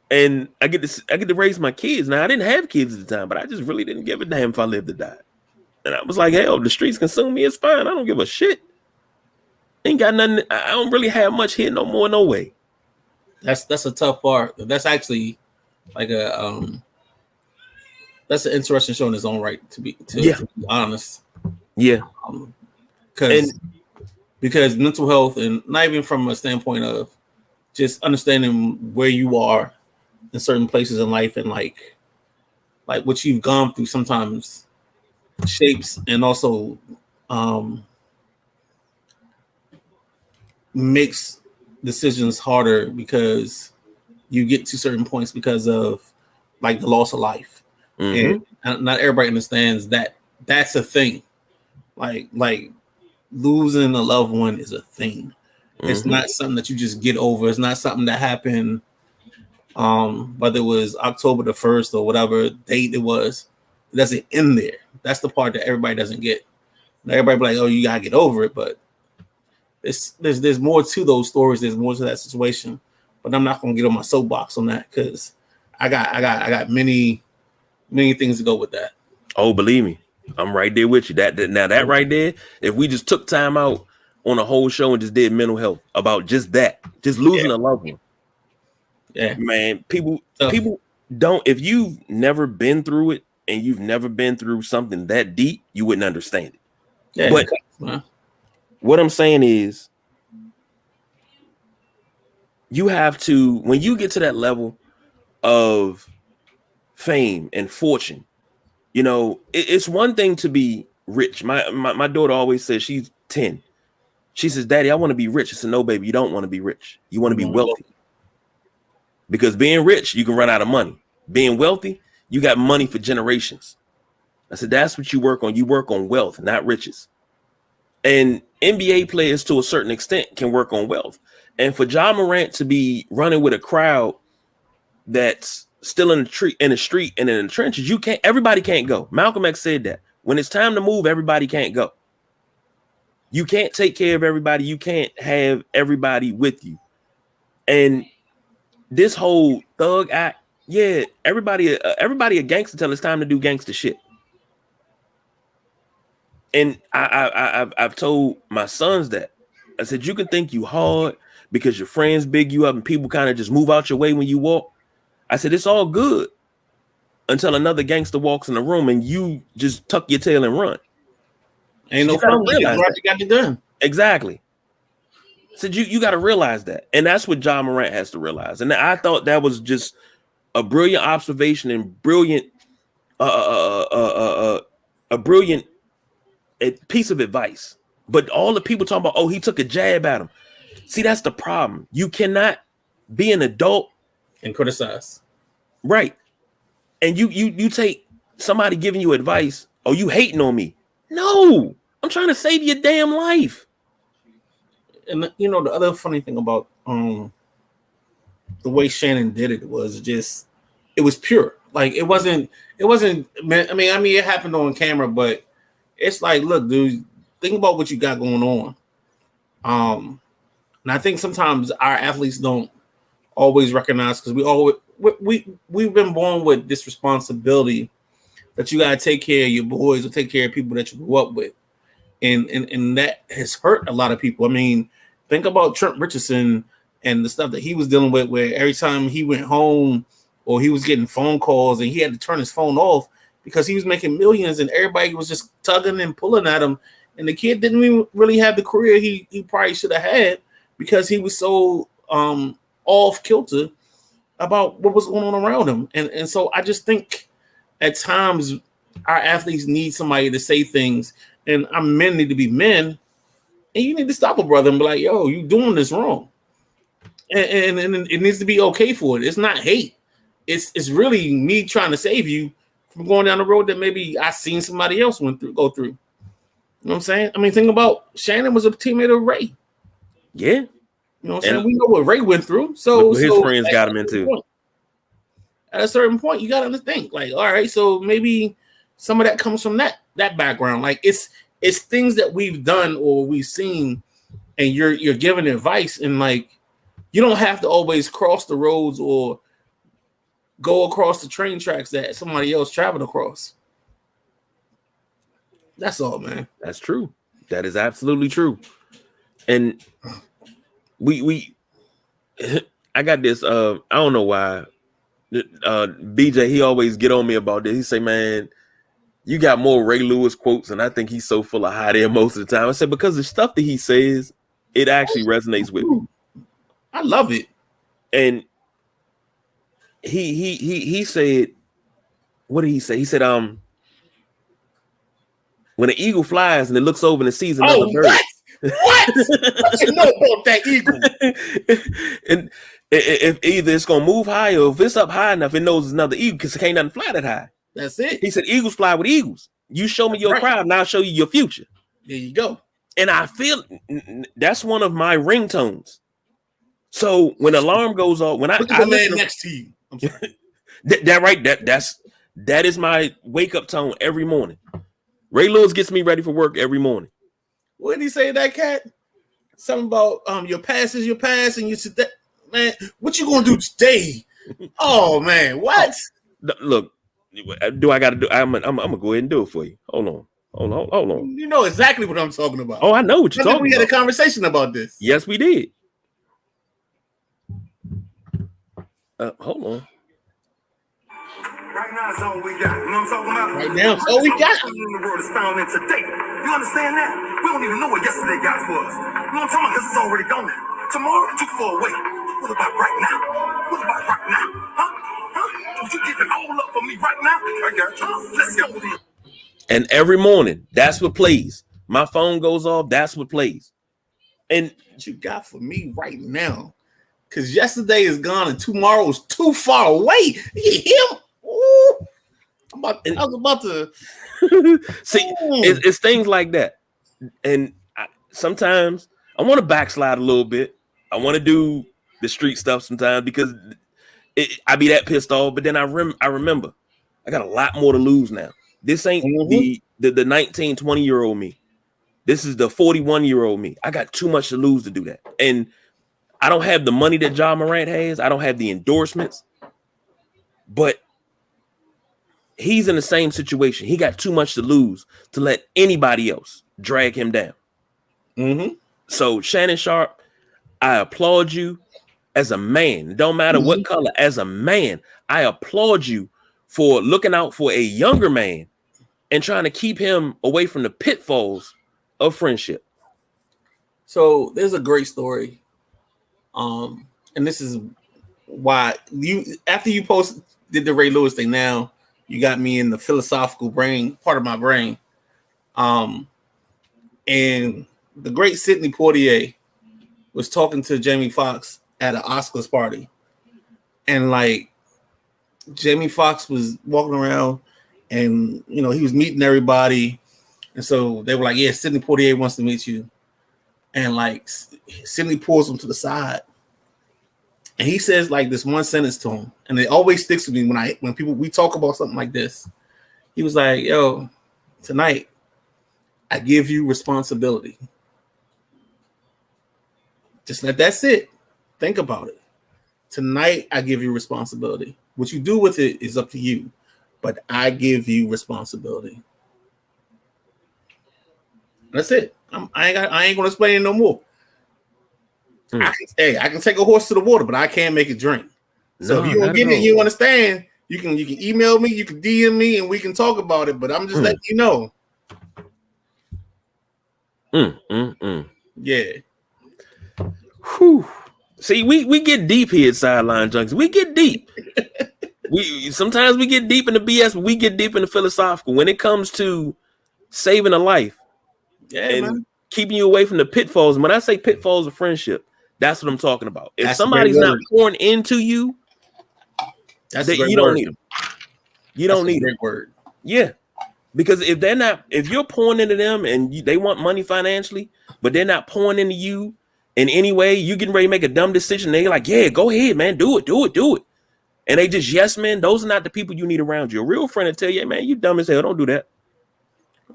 S1: and I get to raise my kids. Now I didn't have kids at the time, but I just really didn't give a damn if I lived or died. And I was like, hell, the streets consume me. It's fine. I don't give a shit. Ain't got nothing. I don't really have much here no more, no way.
S2: That's a tough part. That's actually like that's an interesting show in its own right to be honest.
S1: Yeah.
S2: Because mental health, and not even from a standpoint of just understanding where you are in certain places in life and like what you've gone through sometimes shapes and also makes decisions harder because you get to certain points because of like the loss of life. Mm-hmm. And not everybody understands that that's a thing. Like losing a loved one is a thing. Mm-hmm. It's not something that you just get over. It's not something that happened whether it was October the 1st or whatever date it was. It doesn't end there. That's the part that everybody doesn't get. Everybody be like, "Oh, you gotta get over it," but there's more to those stories. There's more to that situation. But I'm not gonna get on my soapbox on that because I got many things to go with that.
S1: Oh, believe me, I'm right there with you. That right there. If we just took time out on a whole show and just did mental health about just that, just losing a loved one.
S2: Yeah,
S1: man, people don't. If you've never been through it and you've never been through something that deep, you wouldn't understand it.
S2: Yeah,
S1: but what I'm saying is, you have to, when you get to that level of fame and fortune, you know, it's one thing to be rich. My daughter always says, she's 10. She says, "Daddy, I want to be rich." I said, "No, baby, you don't want to be rich. You want to be wealthy. Because being rich, you can run out of money. Being wealthy, you got money for generations." I said, "That's what you work on. You work on wealth, not riches." And NBA players, to a certain extent, can work on wealth. And for Ja Morant to be running with a crowd that's still in the street and in the trenches, everybody can't go. Malcolm X said that. When it's time to move, everybody can't go. You can't take care of everybody. You can't have everybody with you. And this whole thug act, yeah, everybody a gangster till it's time to do gangster shit. And I've told my sons that. I said, you can think you hard because your friends big you up and people kind of just move out your way when you walk. I said, it's all good until another gangster walks in the room and you just tuck your tail and run.
S2: Ain't no fun. You got to done.
S1: Exactly. I said, you got to realize that. And that's what Ja Morant has to realize. And I thought that was just a brilliant observation and brilliant, a brilliant piece of advice. But all the people talking about, oh, he took a jab at him. See, that's the problem. You cannot be an adult
S2: and criticize.
S1: Right. And you take somebody giving you advice, oh, you hating on me. No, I'm trying to save your damn life.
S2: And you know, the other funny thing about the way Shannon did it was just, it was pure. Like it wasn't, I mean, it happened on camera, but it's like, look, dude, think about what you got going on. And I think sometimes our athletes don't always recognize, because we've been born with this responsibility that you gotta take care of your boys or take care of people that you grew up with. And that has hurt a lot of people. I mean, think about Trent Richardson and the stuff that he was dealing with, where every time he went home or he was getting phone calls and he had to turn his phone off because he was making millions and everybody was just tugging and pulling at him. And the kid didn't even really have the career he probably should have had because he was so off kilter about what was going on around him. And so I just think at times our athletes need somebody to say things, and our men need to be men, and you need to stop a brother and be like, yo, you doing this wrong. And it needs to be okay for it. It's not hate. It's really me trying to save you from going down the road that maybe I seen somebody else go through. You know what I'm saying? I mean, think about Shannon was a teammate of Ray.
S1: Yeah.
S2: You know what I'm saying? We know what Ray went through. So
S1: his friends got him into.
S2: At a certain point, you got to think like, all right, so maybe some of that comes from that background. Like it's things that we've done or we've seen, and you're giving advice, and like you don't have to always cross the roads or go across the train tracks that somebody else traveled across. That's all, man.
S1: That's true. That is absolutely true. And we I got this I don't know why BJ, he always get on me about this. He say, man, you got more Ray Lewis quotes, and I think he's so full of hot air most of the time. I said, because the stuff that he says, it actually resonates with me.
S2: I love it.
S1: And he said, what did he say? He said, when an eagle flies and it looks over and it sees another bird.
S2: What? What you know about that eagle?
S1: And if either it's gonna move high or if it's up high enough, it knows it's another eagle because it can't nothing fly that high.
S2: That's it.
S1: He said, eagles fly with eagles. You show me your crowd, and I'll show you your future.
S2: There you go.
S1: And I feel that's one of my ringtones. So when the alarm goes off, when
S2: look at the man next to you. I'm sorry.
S1: that is my wake up tone every morning. Ray Lewis gets me ready for work every morning.
S2: What did he say to that cat? Something about your past is your past, and you said that, man. What you gonna do today? Oh man, what?
S1: Look, do I got to do? I'm gonna go ahead and do it for you. Hold on.
S2: You know exactly what I'm talking about.
S1: Oh, I know what you're talking about.
S2: We had a conversation about this.
S1: Yes, we did. Hold on.
S3: Right now is all we got. You know what I'm talking about?
S2: Right now, it's all we got.
S3: In the world is found in today. You understand that? We don't even know what yesterday got for us. You know what I'm talking about? Because it's already gone. Tomorrow too far away. What about right now? What about right now? Huh? Would you give it all up for me right now? I got you. Let's go then.
S1: And every morning, that's what plays. My phone goes off. That's what plays. And
S2: what you got for me right now? Because yesterday is gone and tomorrow is too far away. You hear him? Ooh. I was about to
S1: see. It's things like that, and sometimes I want to backslide a little bit. I want to do the street stuff sometimes because I be that pissed off. But then I remember I got a lot more to lose now. This ain't the 19, 20-year-old me. This is the 41-year-old me. I got too much to lose to do that, and I don't have the money that Ja Morant has. I don't have the endorsements, but he's in the same situation. He got too much to lose to let anybody else drag him down. So Shannon Sharp, I applaud you as a man. It don't matter what color. As a man, I applaud you for looking out for a younger man and trying to keep him away from the pitfalls of friendship.
S2: So there's a great story. And this is why after you did the Ray Lewis thing, now you got me in the philosophical part of my brain. And the great Sidney Poitier was talking to Jamie Foxx at an Oscars party. And like Jamie Foxx was walking around and, he was meeting everybody. And so they were like, yeah, Sidney Poitier wants to meet you. And like Sidney pulls him to the side. And he says like this one sentence to him, and it always sticks with me when we talk about something like this. He was like, yo, tonight I give you responsibility. Just let that sit. Think about it. Tonight I give you responsibility. What you do with it is up to you, but I give you responsibility. That's it. I ain't gonna explain it no more. I can take a horse to the water, but I can't make it drink. So if you don't get it, you understand. You can email me, you can DM me, and we can talk about it. But I'm just letting you know. Yeah.
S1: Whew. See, we get deep here at Sideline Junkies. We get deep. Sometimes we get deep in the BS, but we get deep in the philosophical when it comes to saving a life.
S2: Yeah,
S1: and
S2: man.
S1: Keeping you away from the pitfalls. And when I say pitfalls of friendship, that's what I'm talking about. If somebody's not pouring into you, you don't need them. You don't need them.
S2: Word.
S1: Yeah. Because if you're pouring into them and they want money financially, but they're not pouring into you in any way, you getting ready to make a dumb decision. They're like, yeah, go ahead, man. Do it. And they just, yes, man, those are not the people you need around you. A real friend will tell you, hey, man, you dumb as hell. Don't do that.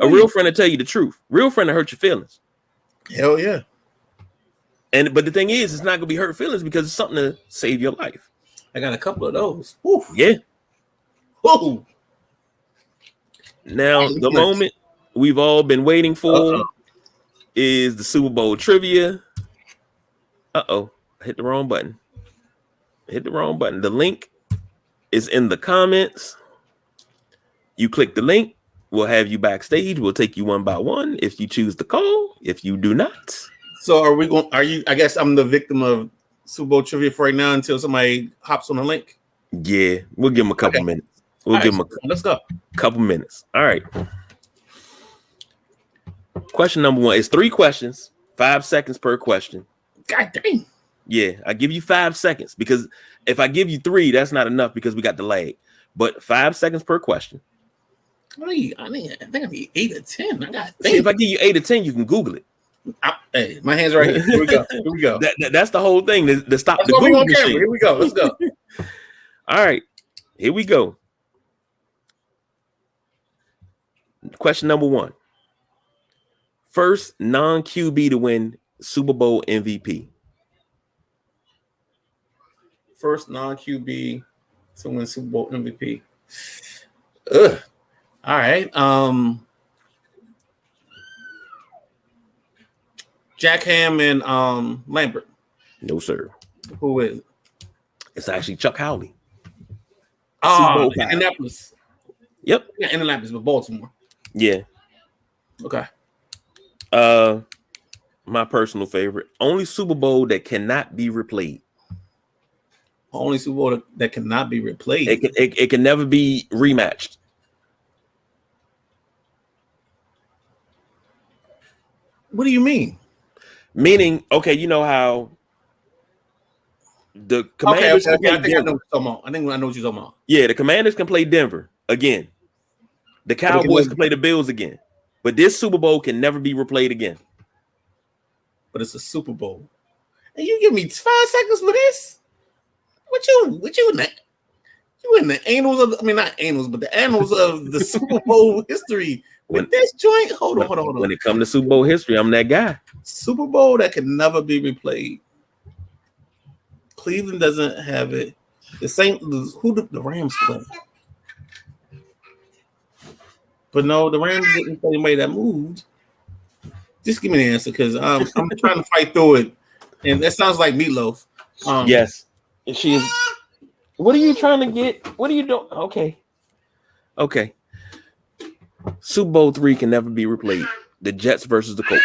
S1: A real friend will tell you the truth. Real friend will hurt your feelings.
S2: Hell yeah.
S1: But the thing is, it's not gonna be hurt feelings because it's something to save your life.
S2: I got a couple of those. Woo.
S1: Yeah.
S2: Whoa.
S1: Now the moment we've all been waiting for is the Super Bowl trivia. I hit the wrong button. The link is in the comments. You click the link. We'll have you backstage. We'll take you one by one if you choose to call. If you do not.
S2: So I guess I'm the victim of Super Bowl trivia for right now until somebody hops on the link.
S1: Yeah, we'll give them a couple minutes.
S2: Let's go.
S1: Couple minutes. All right. Question number 1 is 3 questions, 5 seconds per question.
S2: God dang.
S1: Yeah, I give you 5 seconds because if I give you 3, that's not enough because we got the lag. But 5 seconds per question.
S2: I think I need 8 or 10. I got.
S1: See, if I give you 8 or 10, you can Google it.
S2: Hey, my hands right here. Here we go.
S1: That's the whole thing. To stop the Google machine.
S2: Here we go. Let's go.
S1: All right, here we go. Question number 1. First non-QB to win Super Bowl MVP.
S2: First non-QB to win Super Bowl MVP. Ugh. All right. Jack Ham and Lambert.
S1: No, sir.
S2: Who is it?
S1: It's actually Chuck Howley.
S2: Oh, Indianapolis.
S1: Yep.
S2: Yeah, Indianapolis, but Baltimore.
S1: Yeah.
S2: Okay.
S1: My personal favorite. Only Super Bowl that cannot be replayed.
S2: Only Super Bowl that cannot be replayed.
S1: It can never be rematched.
S2: What do you mean?
S1: Meaning, okay, you know how the Commanders
S2: Okay.
S1: can
S2: I
S1: play
S2: think I know
S1: Denver.
S2: what you're talking about. I think I know what you're talking about.
S1: Yeah, the Commanders can play Denver again. The Cowboys can play the Bills again. But this Super Bowl can never be replayed again.
S2: But it's a Super Bowl. And you give me 5 seconds for this? What you in the annals of not annals, but the annals of the Super Bowl history with this joint? Hold on.
S1: When it comes to Super Bowl history, I'm that guy.
S2: Super Bowl that can never be replayed. Cleveland doesn't have it. Who did the Rams play? But no, the Rams didn't play anybody that moved. Just give me the answer because I'm trying to fight through it. And that sounds like Meatloaf.
S1: Yes. She is. What are you trying to get? What are you doing? Okay. Super Bowl 3 can never be replayed. The Jets versus the Colts.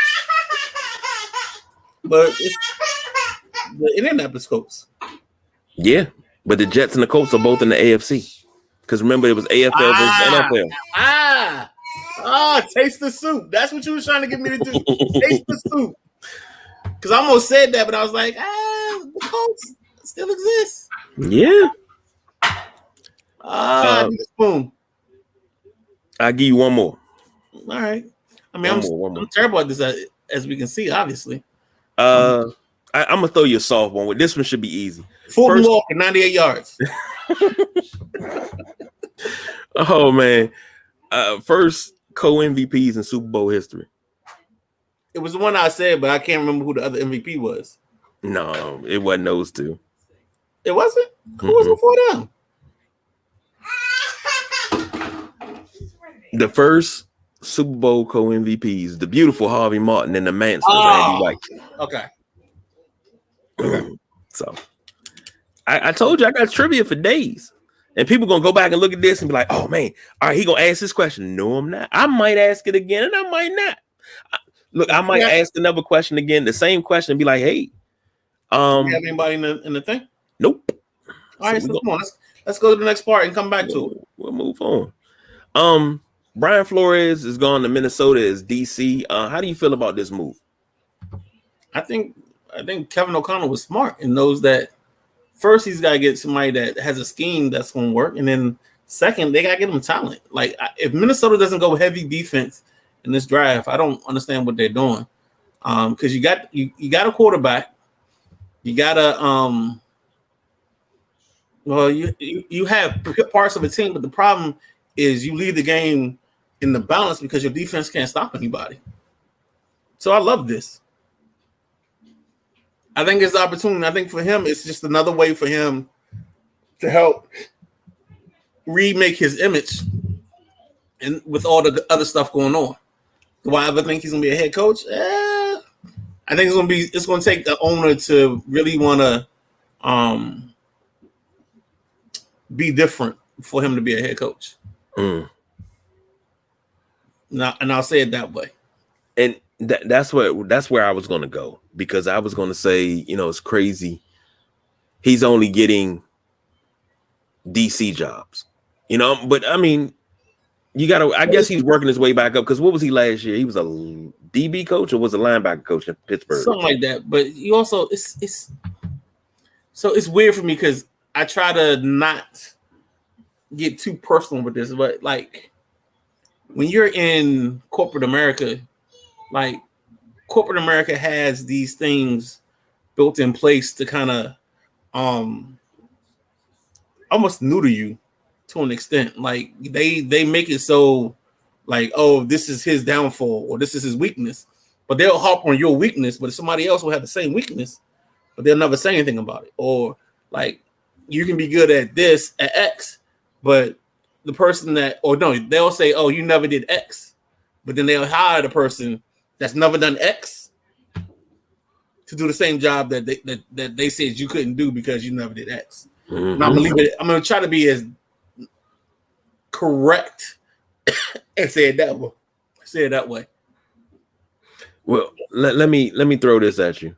S2: But it's the Indianapolis Colts.
S1: Yeah, but the Jets and the Colts are both in the AFC. Because remember, it was AFL versus
S2: NFL. Taste the soup. That's what you were trying to get me to do. Taste the soup. Because I almost said that, but I was like, the Colts still exist.
S1: Yeah.
S2: I need a spoon.
S1: I'll give you one more.
S2: All right. I mean, I'm terrible at this, as we can see, obviously.
S1: I'm gonna throw you a soft one. This one should be easy.
S2: Fulton Walker, 98 yards.
S1: Oh man. First co-MVPs in Super Bowl history.
S2: It was the one I said, but I can't remember who the other MVP was.
S1: No, it wasn't those two.
S2: It wasn't? Who was before them?
S1: The first Super Bowl co-MVPs, the beautiful Harvey Martin and the Manster Randy White.
S2: Okay.
S1: So I told you I got trivia for days. And people gonna go back and look at this and be like, oh man, all right, he gonna ask this question. No, I'm not. I might ask it again, and I might not. Look, I might ask another question again, the same question, and be like, hey,
S2: you have anybody in the thing?
S1: Nope.
S2: All right, so come on, let's go to the next part and come back to it.
S1: We'll move on. Brian Flores is gone to Minnesota as DC. How do you feel about this move?
S2: I think Kevin O'Connell was smart and knows that first he's got to get somebody that has a scheme that's going to work, and then second they got to get him talent. Like if Minnesota doesn't go heavy defense in this draft, I don't understand what they're doing. Because you got a quarterback, you got a you have parts of a team, but the problem is you leave the game in the balance because your defense can't stop anybody. So I love this. I think it's the opportunity. I think for him, it's just another way for him to help remake his image, and with all the other stuff going on. Do I ever think he's gonna be a head coach? I think it's gonna take the owner to really want to be different for him to be a head coach. Now, and I'll say it that way.
S1: And that's where I was going to go, because I was going to say, it's crazy. He's only getting DC jobs, but I mean, I guess he's working his way back up, because what was he last year? He was a DB coach or was a linebacker coach in Pittsburgh?
S2: Something like that. But you also, it's weird for me because I try to not get too personal with this, but like when you're in corporate America, like corporate America has these things built in place to kind of almost neuter you to an extent. Like they make it so like, oh, this is his downfall or this is his weakness. But they'll harp on your weakness, but somebody else will have the same weakness, but they'll never say anything about it. Or like, you can be good at this at X, but the person that, or no, they'll say, oh, you never did X, but then they'll hire the person that's never done X to do the same job that they said you couldn't do because you never did X.
S1: Mm-hmm.
S2: I'm gonna try to be as correct and say it that way. Say it that way.
S1: Well, let me throw this at you.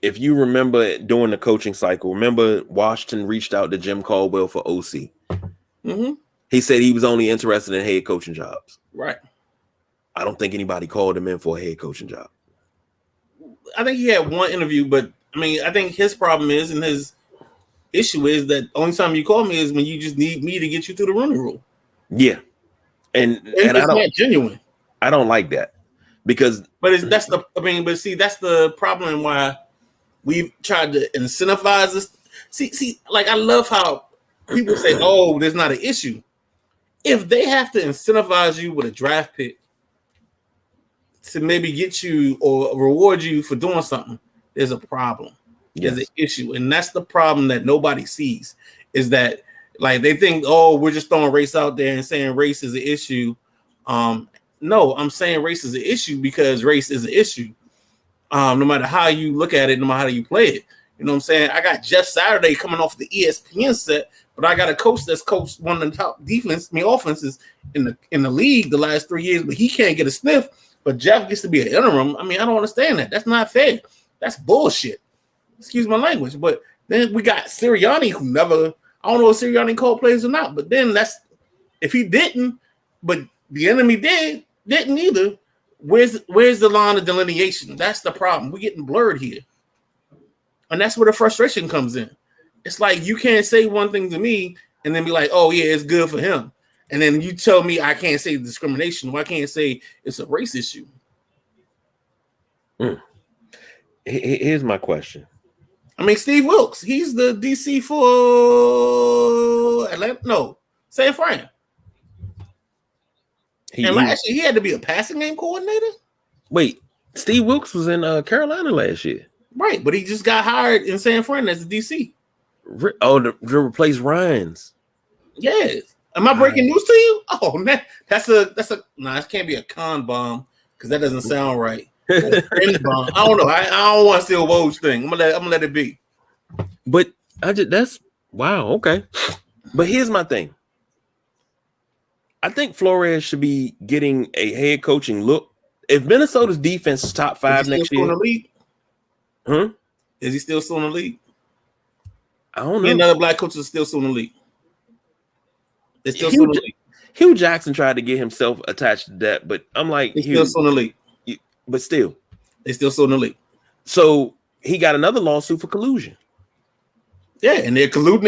S1: If you remember during the coaching cycle, remember Washington reached out to Jim Caldwell for OC.
S2: Mm-hmm.
S1: He said he was only interested in head coaching jobs.
S2: Right.
S1: I don't think anybody called him in for a head coaching job.
S2: I think he had one interview, but I mean, I think his problem is, and his issue is that only time you call me is when you just need me to get you through the running rule.
S1: Yeah, and
S2: it's not genuine.
S1: I don't like that because,
S2: but that's the problem why we've tried to incentivize this. See, like I love how people say, "Oh, there's not an issue." If they have to incentivize you with a draft pick to maybe get you or reward you for doing something, there's a problem. Yes. There's an issue. And that's the problem that nobody sees, is that like they think, oh, we're just throwing race out there and saying race is an issue. No, I'm saying race is an issue because race is an issue. No matter how you look at it, no matter how you play it. You know what I'm saying? I got Jeff Saturday coming off the ESPN set, but I got a coach that's coached one of the top offenses in the league the last 3 years, but he can't get a sniff. But Jeff gets to be an interim. I mean, I don't understand that. That's not fair. That's bullshit. Excuse my language. But then we got Sirianni, who never, I don't know if Sirianni called plays or not, but then that's, if he didn't, but the enemy didn't either, where's the line of delineation? That's the problem. We're getting blurred here. And that's where the frustration comes in. It's like you can't say one thing to me and then be like, oh, yeah, it's good for him. And then you tell me I can't say discrimination. Or I can't say it's a race issue.
S1: Here's my question.
S2: I mean, Steve Wilkes, he's the DC for Atlanta. No, San Fran. And last year, he had to be a passing game coordinator.
S1: Wait, Steve Wilkes was in Carolina last year.
S2: Right, but he just got hired in San Fran as the DC.
S1: Oh, to replace Ryans.
S2: Yes. Am I breaking news to you? Oh, man, that's a no. It can't be a con bomb because that doesn't sound right. I don't know. I don't want to steal Woj thing. I'm gonna let it be.
S1: But that's wow. Okay, but here's my thing. I think Flores should be getting a head coaching look. If Minnesota's defense is top 5 next year,
S2: in the league? Is he still in the league?
S1: I don't know.
S2: Another black coach is still in the league. It's still in the league.
S1: Hugh Jackson tried to get himself attached to that, but I'm like,
S2: he's still in the league.
S1: But still,
S2: they still in the league.
S1: So he got another lawsuit for collusion.
S2: Yeah, and they're colluding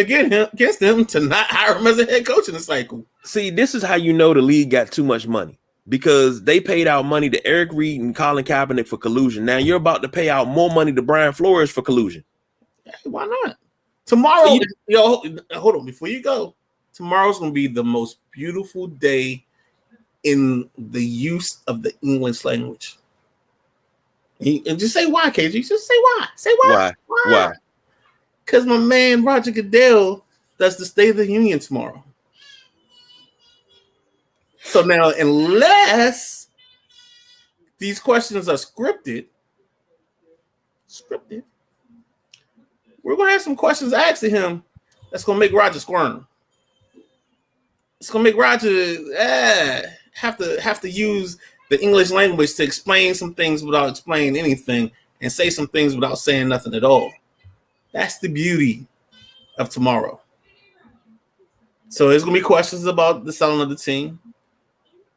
S2: against him to not hire him as a head coach in the cycle.
S1: See, this is how you know the league got too much money, because they paid out money to Eric Reed and Colin Kaepernick for collusion. Now you're about to pay out more money to Brian Flores for collusion.
S2: Why not? Tomorrow, hold on, before you go. Tomorrow's going to be the most beautiful day in the use of the English language. And just say why, KG. Just say why. Say why.
S1: Why?
S2: Because my man Roger Goodell does the State of the Union tomorrow. So now, unless these questions are scripted, we're going to have some questions asked to him that's going to make Roger squirm. It's going to make Roger have to use the English language to explain some things without explaining anything and say some things without saying nothing at all. That's the beauty of tomorrow. So there's going to be questions about the selling of the team.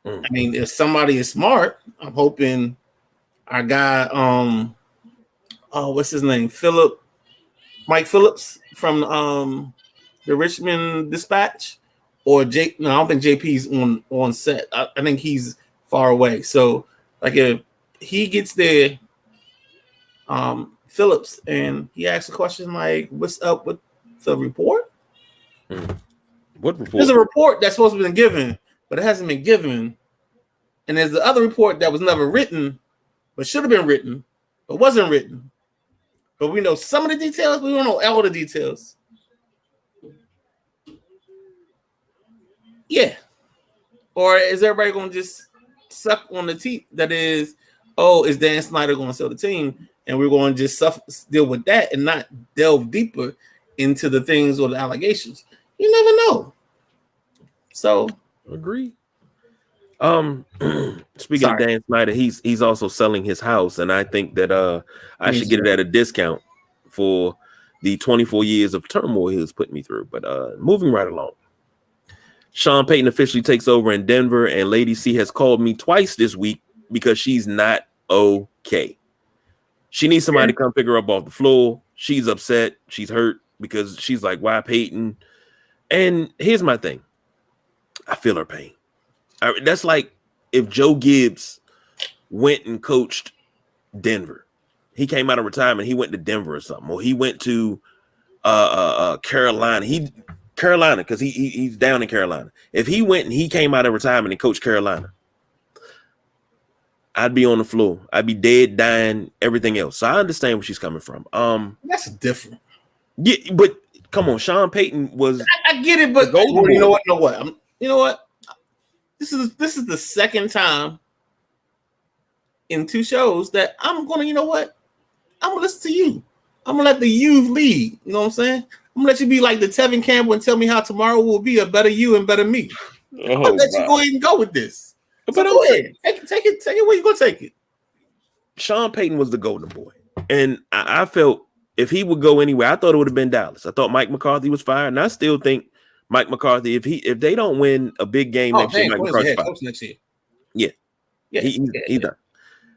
S2: I mean, if somebody is smart, I'm hoping our guy, what's his name? Mike Phillips from the Richmond Dispatch, or no, I don't think JP's on set. I think he's far away. So, like, if he gets there, Phillips, and he asks a question like, "What's up with the report?"
S1: What report?
S2: There's a report that's supposed to be given but it hasn't been given. And there's the other report that was never written, but should have been written, but wasn't written. But we know some of the details, we don't know all the details. Yeah. Or is everybody going to just suck on the teeth that is, oh, is Dan Snyder going to sell the team? And we're going to just deal with that and not delve deeper into the things or the allegations. You never know. So,
S1: agree. Speaking of Dan Snyder, he's also selling his house, and I think that I should get it at a discount for the 24 years of turmoil he was putting me through. But moving right along. Sean Payton officially takes over in Denver, and Lady C has called me twice this week because she's not okay. She needs somebody to come pick her up off the floor. She's upset. She's hurt because she's like, why Peyton? And here's my thing. I feel her pain. That's like if Joe Gibbs went and coached Denver. He came out of retirement. He went to Denver or something. Or he went to Carolina. Carolina, because he's down in Carolina. If he went and he came out of retirement and coached Carolina, I'd be on the floor. I'd be dead, dying, everything else. So I understand where she's coming from.
S2: That's different.
S1: Yeah, but come on, Sean Payton was.
S2: I get it, but you know what? You know what? This is the second time in 2 shows that I'm gonna. You know what? I'm gonna listen to you. I'm gonna let the youth lead. You know what I'm saying? I'm gonna let you be like the Tevin Campbell and tell me how tomorrow will be a better you and better me. I'm gonna let you go ahead and go with this. But go ahead. Take it where you gonna take it.
S1: Sean Payton was the golden boy. And I felt if he would go anywhere, I thought it would have been Dallas. I thought Mike McCarthy was fired, and I still think Mike McCarthy, if they don't win a big game next year, Mike McCarthy's fired. Yeah. He's done.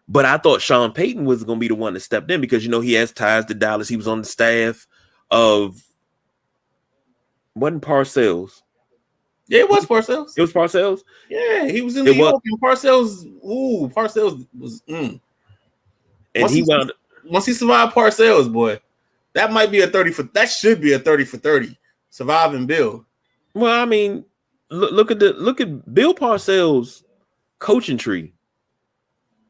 S1: But I thought Sean Payton was going to be the one that stepped in because, he has ties to Dallas. He was on the staff of wasn't Parcells.
S2: Yeah, it was Parcells.
S1: It was Parcells?
S2: Yeah, he was in New York, and Parcells was And once he survived Parcells, boy, that might be that should be a 30 for 30. Surviving Bill.
S1: Well, I mean, look at Bill Parcells' coaching tree.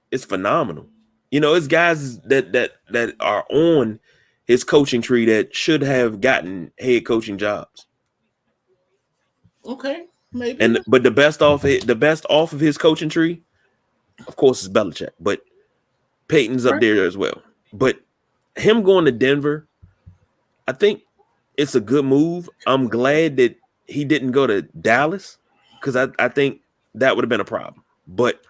S1: It's phenomenal. It's guys that are on his coaching tree that should have gotten head coaching jobs.
S2: Okay, maybe.
S1: But the best off of his coaching tree, of course, is Belichick. But Peyton's up there as well. But him going to Denver, I think it's a good move. I'm glad that he didn't go to Dallas because I think that would have been a problem. But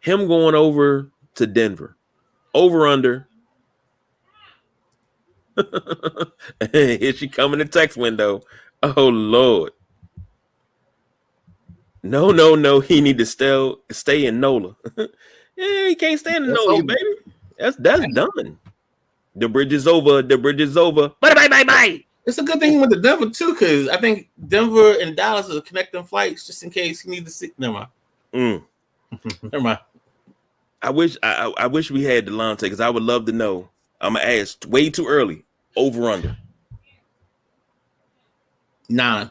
S1: him going over to Denver, over under. Here she come in the text window. Oh Lord. No. He need to stay in NOLA. Yeah, he can't stand in NOLA, baby. That's done. The bridge is over. Bye.
S2: It's a good thing he went to Denver too, because I think Denver and Dallas are connecting flights just in case he needs to see. Never mind. Never mind.
S1: I wish we had Delonte because I would love to know. I'm gonna ask way too early. Over under
S2: 9.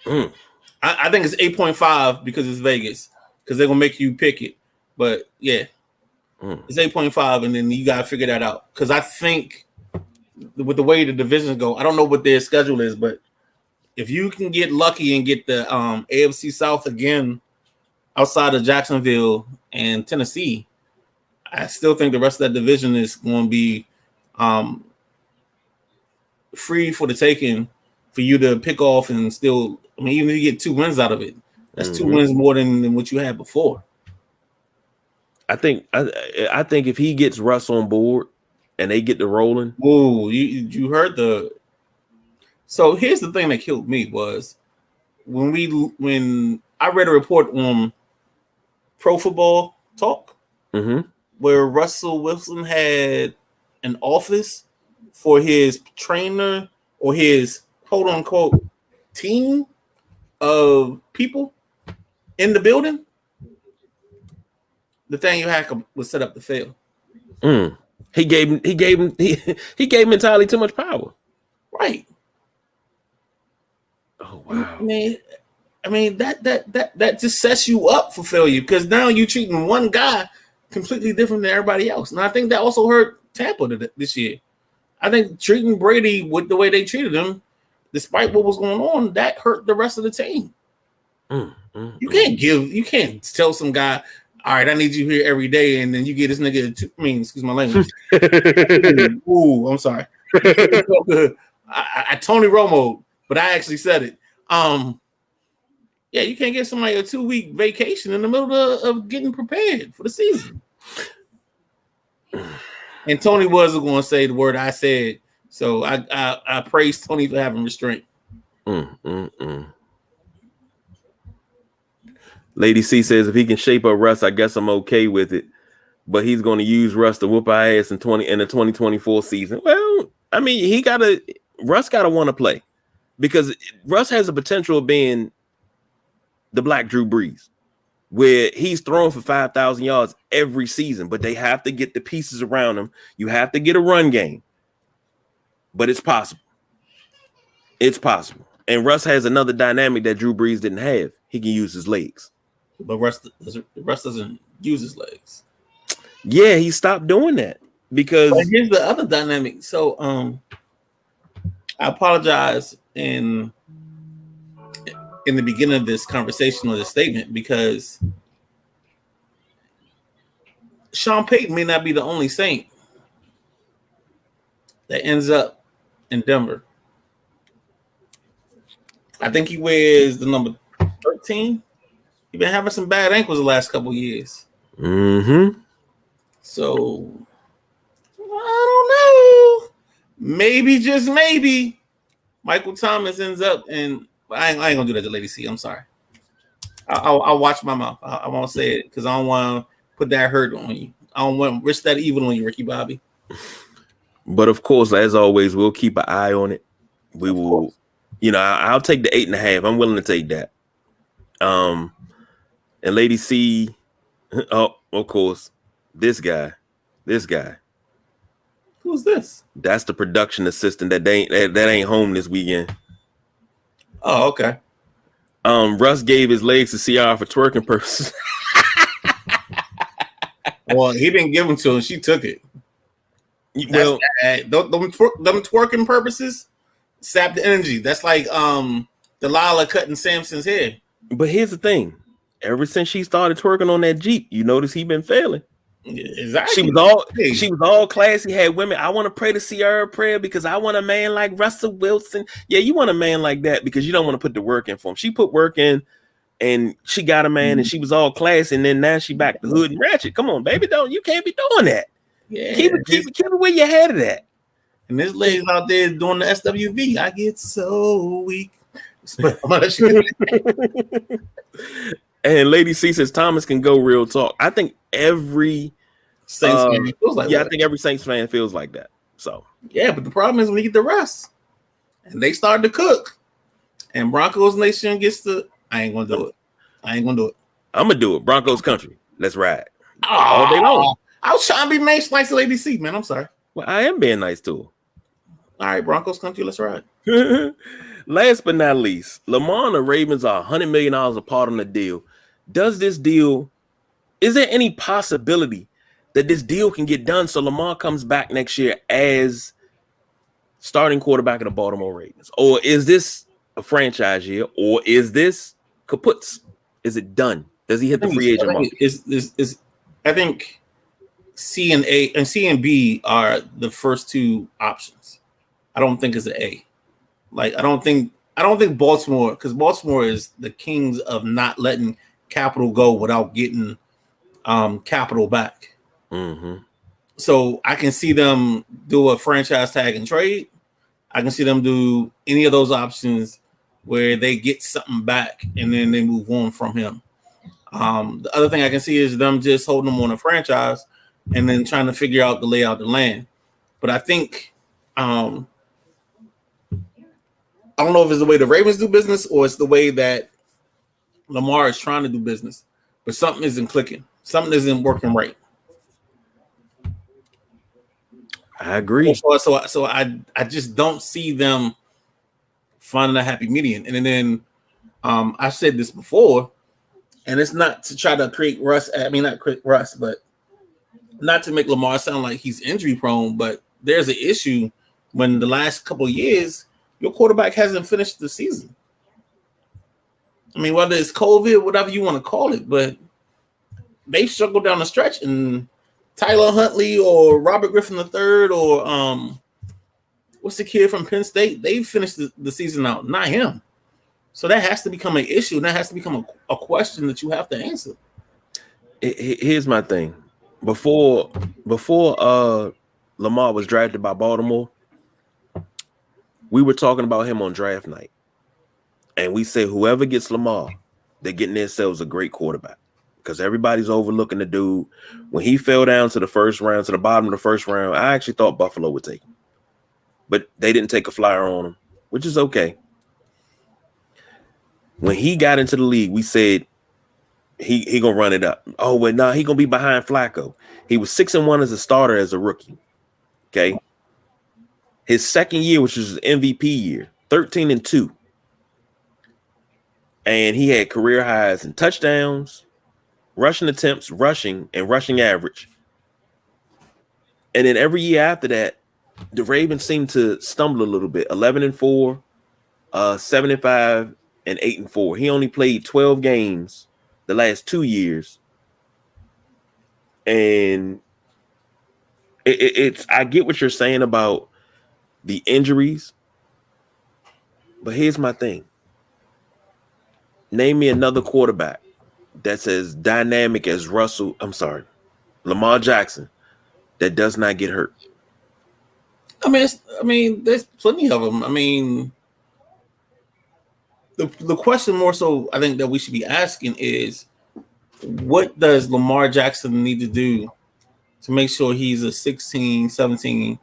S2: I think it's 8.5 because it's Vegas because they're gonna make you pick it. But yeah, it's 8.5, and then you gotta figure that out because I think with the way the divisions go, I don't know what their schedule is, but if you can get lucky and get the AFC South again outside of Jacksonville and Tennessee, I still think the rest of that division is going to be free for the taking for you to pick off and still. I mean, even if you get 2 wins out of it, that's 2 wins more than what you had before.
S1: I think if he gets Russ on board and they get the rolling.
S2: Whoa, you heard the. So here's the thing that killed me was when I read a report on Pro Football Talk where Russell Wilson had an office for his trainer or his quote unquote team of people in the building. Nathaniel Hackett was set up to fail.
S1: He gave him entirely too much power.
S2: Right.
S1: Oh wow.
S2: Man, I mean, that just sets you up for failure because now you're treating one guy completely different than everybody else. And I think that also hurt Tampa this year. I think treating Brady with the way they treated him, despite what was going on, that hurt the rest of the team. You can't tell some guy, all right, I need you here every day, and then you get this nigga. Excuse my language. Ooh, I'm sorry. I Tony Romo, but I actually said it. Yeah, you can't get somebody a 2-week vacation in the middle of getting prepared for the season. And Tony wasn't going to say the word I said, so I praise Tony for having restraint.
S1: Lady C says if he can shape up Russ, I guess I'm okay with it. But he's going to use Russ to whoop our ass in the 2024 season. Well, I mean, Russ gotta want to play because Russ has the potential of being the Black Drew Brees, where he's throwing for 5,000 yards every season, but they have to get the pieces around him. You have to get a run game, but it's possible. It's possible. And Russ has another dynamic that Drew Brees didn't have. He can use his legs.
S2: But Russ doesn't use his legs.
S1: Yeah, he stopped doing that because
S2: but here's the other dynamic. So I apologize in the beginning of this conversation or this statement because Sean Payton may not be the only Saint that ends up in Denver. I think he wears the number 13. He's been having some bad ankles the last couple of years. So I don't know. Maybe, just maybe, Michael Thomas ends up in. I ain't gonna do that to Lady C. I'm sorry. I'll watch my mouth. I won't say it because I don't want to put that hurt on you. I don't want to risk that evil on you, Ricky Bobby.
S1: But of course, as always, we'll keep an eye on it. We will, I'll take the 8.5. I'm willing to take that. And Lady C, oh, of course, this guy.
S2: Who's this?
S1: That's the production assistant that ain't home this weekend.
S2: Oh, okay.
S1: Russ gave his legs to CR for twerking purposes.
S2: Well, he didn't give them to her. She took it.
S1: Well,
S2: them twerking purposes sap the energy. That's like Delilah cutting Samson's hair.
S1: But here's the thing. Ever since she started twerking on that Jeep, you notice he been failing.
S2: Exactly.
S1: She was all classy, had women. I want to pray the Sierra prayer because I want a man like Russell Wilson. Yeah, you want a man like that because you don't want to put the work in for him. She put work in and she got a man and she was all classy, and then now she back to hood and ratchet. Come on, baby. You can't be doing that.
S2: Yeah,
S1: keep it where you had it at.
S2: And this lady's out there doing the SWV. I get so weak.
S1: And Lady C says Thomas can go. Real talk. I think every Saints fan feels like that. I think every Saints fan feels like that. So
S2: yeah, but the problem is when you get the rest and they start to cook, and Broncos Nation gets to. I ain't gonna do it. I'm
S1: gonna do it. Broncos country. Let's ride.
S2: All day long. I was trying to be nice to Lady C, man. I'm sorry.
S1: Well, I am being nice to her.
S2: All right, Broncos country. Let's ride.
S1: Last but not least, Lamar and the Ravens are $100 million apart on the deal. Is there any possibility that this deal can get done so Lamar comes back next year as starting quarterback of the Baltimore Ravens? Or is this a franchise year? Or is this kaputs? Is it done? Does he hit the free agent market?
S2: I think C and A and C and B are the first two options. I don't think it's an A. Like I don't think Baltimore, because Baltimore is the kings of not letting capital go without getting capital back.
S1: Mm-hmm.
S2: So I can see them do a franchise tag and trade. I can see them do any of those options where they get something back and then they move on from him. The other thing I can see is them just holding him on a franchise and then trying to figure out the layout of the land. But I think I don't know if it's the way the Ravens do business or it's the way that Lamar is trying to do business, but something isn't clicking. Something isn't working right.
S1: I agree.
S2: So I just don't see them finding a happy median. And then I said this before, and it's not to try to create rust. I mean, not create rust, but not to make Lamar sound like he's injury prone. But there's an issue when the last couple of years your quarterback hasn't finished the season. I mean, whether it's COVID, whatever you want to call it, but they struggled down the stretch, and Tyler Huntley or Robert Griffin III or what's the kid from Penn State? They finished the season out, not him. So that has to become an issue, and that has to become a question that you have to answer.
S1: Here's my thing. Before Lamar was drafted by Baltimore, we were talking about him on draft night. And we said whoever gets Lamar, they're getting themselves a great quarterback. Because everybody's overlooking the dude. When he fell down to the first round, to the bottom of the first round, I actually thought Buffalo would take him. But they didn't take a flyer on him, which is okay. When he got into the league, we said he gonna run it up. Oh, well, no, he gonna be behind Flacco. He was 6-1 as a starter as a rookie. Okay. His second year, which was his MVP year, 13-2. And he had career highs in touchdowns, rushing attempts, rushing, and rushing average. And then every year after that, the Ravens seemed to stumble a little bit. 11-4, 7-5, and 8-4. He only played 12 games the last 2 years. And it's I get what you're saying about the injuries, but here's my thing. Name me another quarterback that's as dynamic as Lamar Jackson that does not get hurt.
S2: I mean, there's plenty of them. I mean, the question more so I think that we should be asking is, what does Lamar Jackson need to do to make sure he's a 16, 17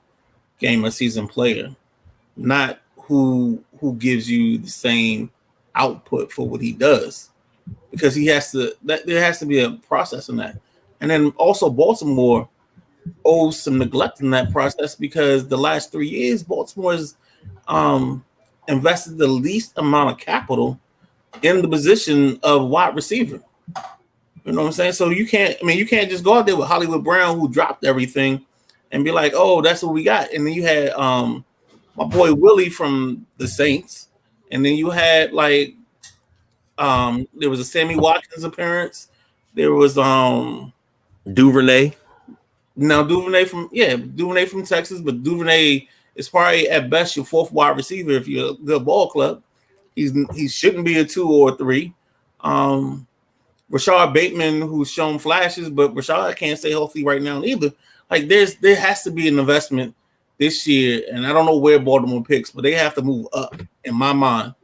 S2: game a season player, not who gives you the same output for what he does, because there has to be a process in that. And then also Baltimore owes some neglect in that process, because the last 3 years Baltimore has invested the least amount of capital in the position of wide receiver. You know what I'm saying? So you can't just go out there with Hollywood Brown, who dropped everything, and be like, oh, that's what we got. And then you had my boy Willie from the Saints, and then you had like there was a Sammy Watkins appearance. There was
S1: Duvernay.
S2: Now Duvernay from Texas, but Duvernay is probably at best your fourth wide receiver if you're a good ball club. He shouldn't be a 2 or a 3. Rashad Bateman, who's shown flashes, but Rashad can't stay healthy right now either. Like there has to be an investment this year, and I don't know where Baltimore picks, but they have to move up in my mind,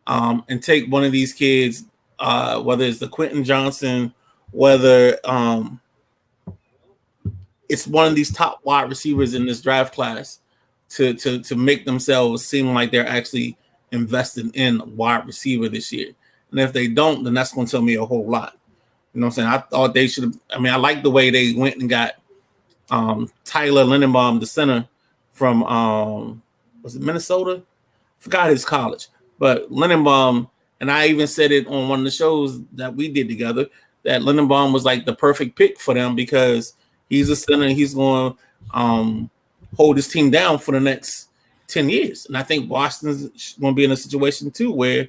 S2: and take one of these kids, whether it's the Quentin Johnson, whether it's one of these top wide receivers in this draft class, to make themselves seem like they're actually invested in a wide receiver this year. And if they don't, then that's going to tell me a whole lot. You know what I'm saying? I thought they should have. I mean, I like the way they went and got Tyler Lindenbaum, the center from was it Minnesota? Forgot his college. But Lindenbaum, and I even said it on one of the shows that we did together, that Lindenbaum was like the perfect pick for them, because he's a center and he's going to hold his team down for the next 10 years. And I think Washington's going to be in a situation too where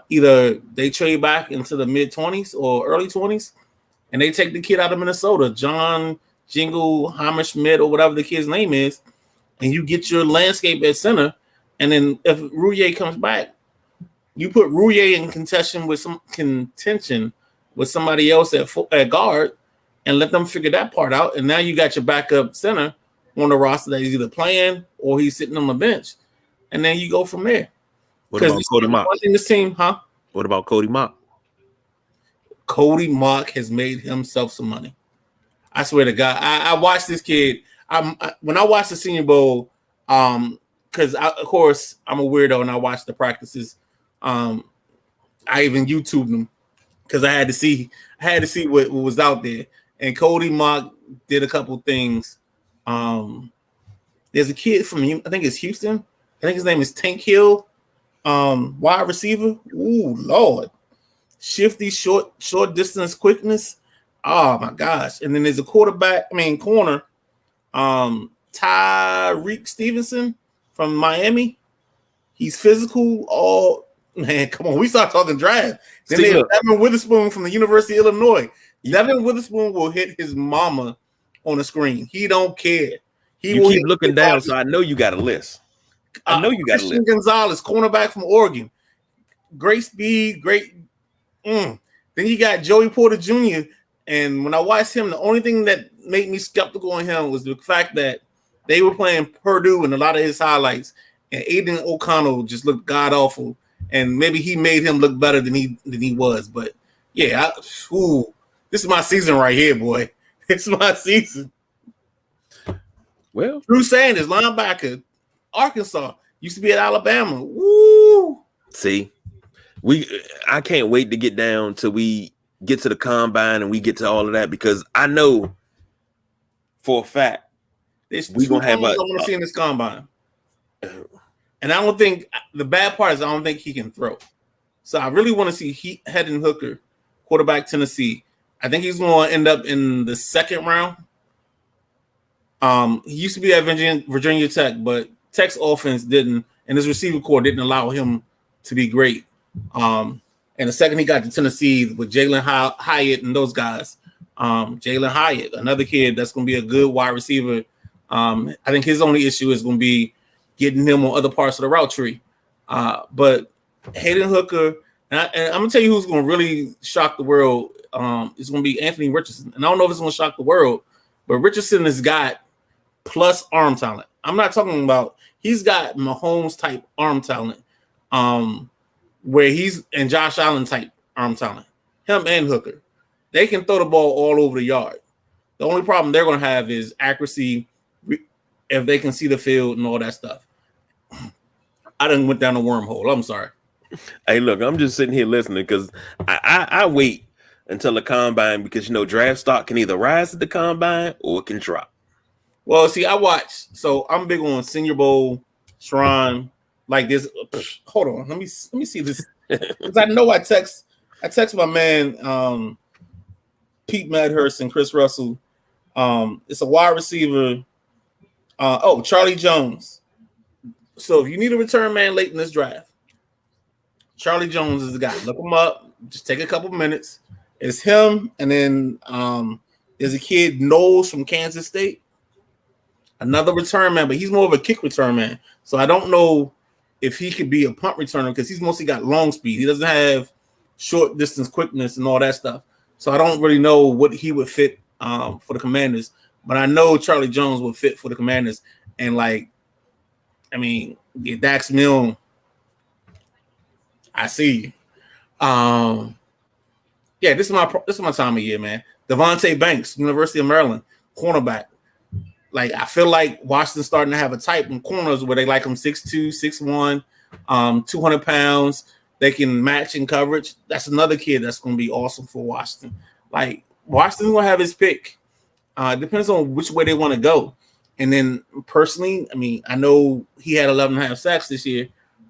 S2: either they trade back into the mid-20s or early 20s, and they take the kid out of Minnesota, John Jingle Hammerschmidt or whatever the kid's name is, and you get your landscape at center. And then if Rouye comes back, you put Rouye in contention with somebody else at guard, and let them figure that part out. And now you got your backup center on the roster that he's either playing or he's sitting on the bench, and then you go from there.
S1: What about Cody Mock?
S2: This team, huh?
S1: What about Cody Mock?
S2: Cody Mock has made himself some money. I swear to God, I watched this kid. When I watched the Senior Bowl, because of course I'm a weirdo and I watch the practices. I even YouTubed them because I had to see what was out there. And Cody Mock did a couple things. There's a kid from, I think it's Houston. I think his name is Tank Hill. Wide receiver. Ooh, Lord. Shifty, short distance quickness. Oh my gosh. And then there's a corner. Tyreek Stevenson from Miami. He's physical. Oh man, come on. We start talking draft. Then they have Devin Witherspoon from the University of Illinois. Devin Witherspoon will hit his mama on the screen. He don't care.
S1: You keep looking down, so I know you got a list. I know you got a list.
S2: Gonzalez, cornerback from Oregon. Great speed, great. Then you got Joey Porter Jr. And when I watched him, the only thing that made me skeptical on him was the fact that they were playing Purdue in a lot of his highlights, and Aiden O'Connell just looked god awful. And maybe he made him look better than he was. But yeah, this is my season right here, boy. It's my season.
S1: Well,
S2: Drew Sanders, linebacker, Arkansas, used to be at Alabama. Woo!
S1: See, I can't wait to get down till we get to the combine and we get to all of that, because I know for a fact
S2: we're gonna have. I want to see in this combine, and I don't think the bad part is I don't think he can throw. So I really want to see Hendon Hooker, quarterback Tennessee. I think he's going to end up in the second round. He used to be at Virginia Tech, but Tech's offense didn't, and his receiver core didn't allow him to be great. And the second he got to Tennessee with Jalen Hyatt and those guys, Jalen Hyatt, another kid that's going to be a good wide receiver. I think his only issue is going to be getting him on other parts of the route tree. But Hendon Hooker, and I'm going to tell you who's going to really shock the world. It's going to be Anthony Richardson. And I don't know if it's going to shock the world, but Richardson has got plus arm talent. I'm not talking about he's got Mahomes type arm talent, where he's and Josh Allen type arm talent. Him and Hooker, they can throw the ball all over the yard. The only problem they're going to have is accuracy if they can see the field and all that stuff. I done went down a wormhole. I'm sorry.
S1: Hey, look, I'm just sitting here listening because I wait until the combine, because draft stock can either rise at the combine or it can drop.
S2: Well, see, I watch, so I'm big on Senior Bowl, Shrine, like this. Hold on, let me see this, because I know I text my man Pete Madhurst and Chris Russell. It's a wide receiver. Charlie Jones. So if you need a return man late in this draft, Charlie Jones is the guy. Look him up. Just take a couple minutes. It's him, and then there's a kid Knowles from Kansas State. Another return man, but he's more of a kick return man. So I don't know if he could be a punt returner, because he's mostly got long speed. He doesn't have short distance quickness and all that stuff. So I don't really know what he would fit for the Commanders. But I know Charlie Jones would fit for the Commanders. And Dax Milne, I see you. This is my time of year, man. Devontae Banks, University of Maryland, cornerback. Like, I feel like Washington's starting to have a type in corners where they like them 6'2", 6'1", 200 pounds. They can match in coverage. That's another kid that's going to be awesome for Washington. Like, Washington's going to have his pick. It depends on which way they want to go. And then, personally, I know he had 11.5 sacks this year,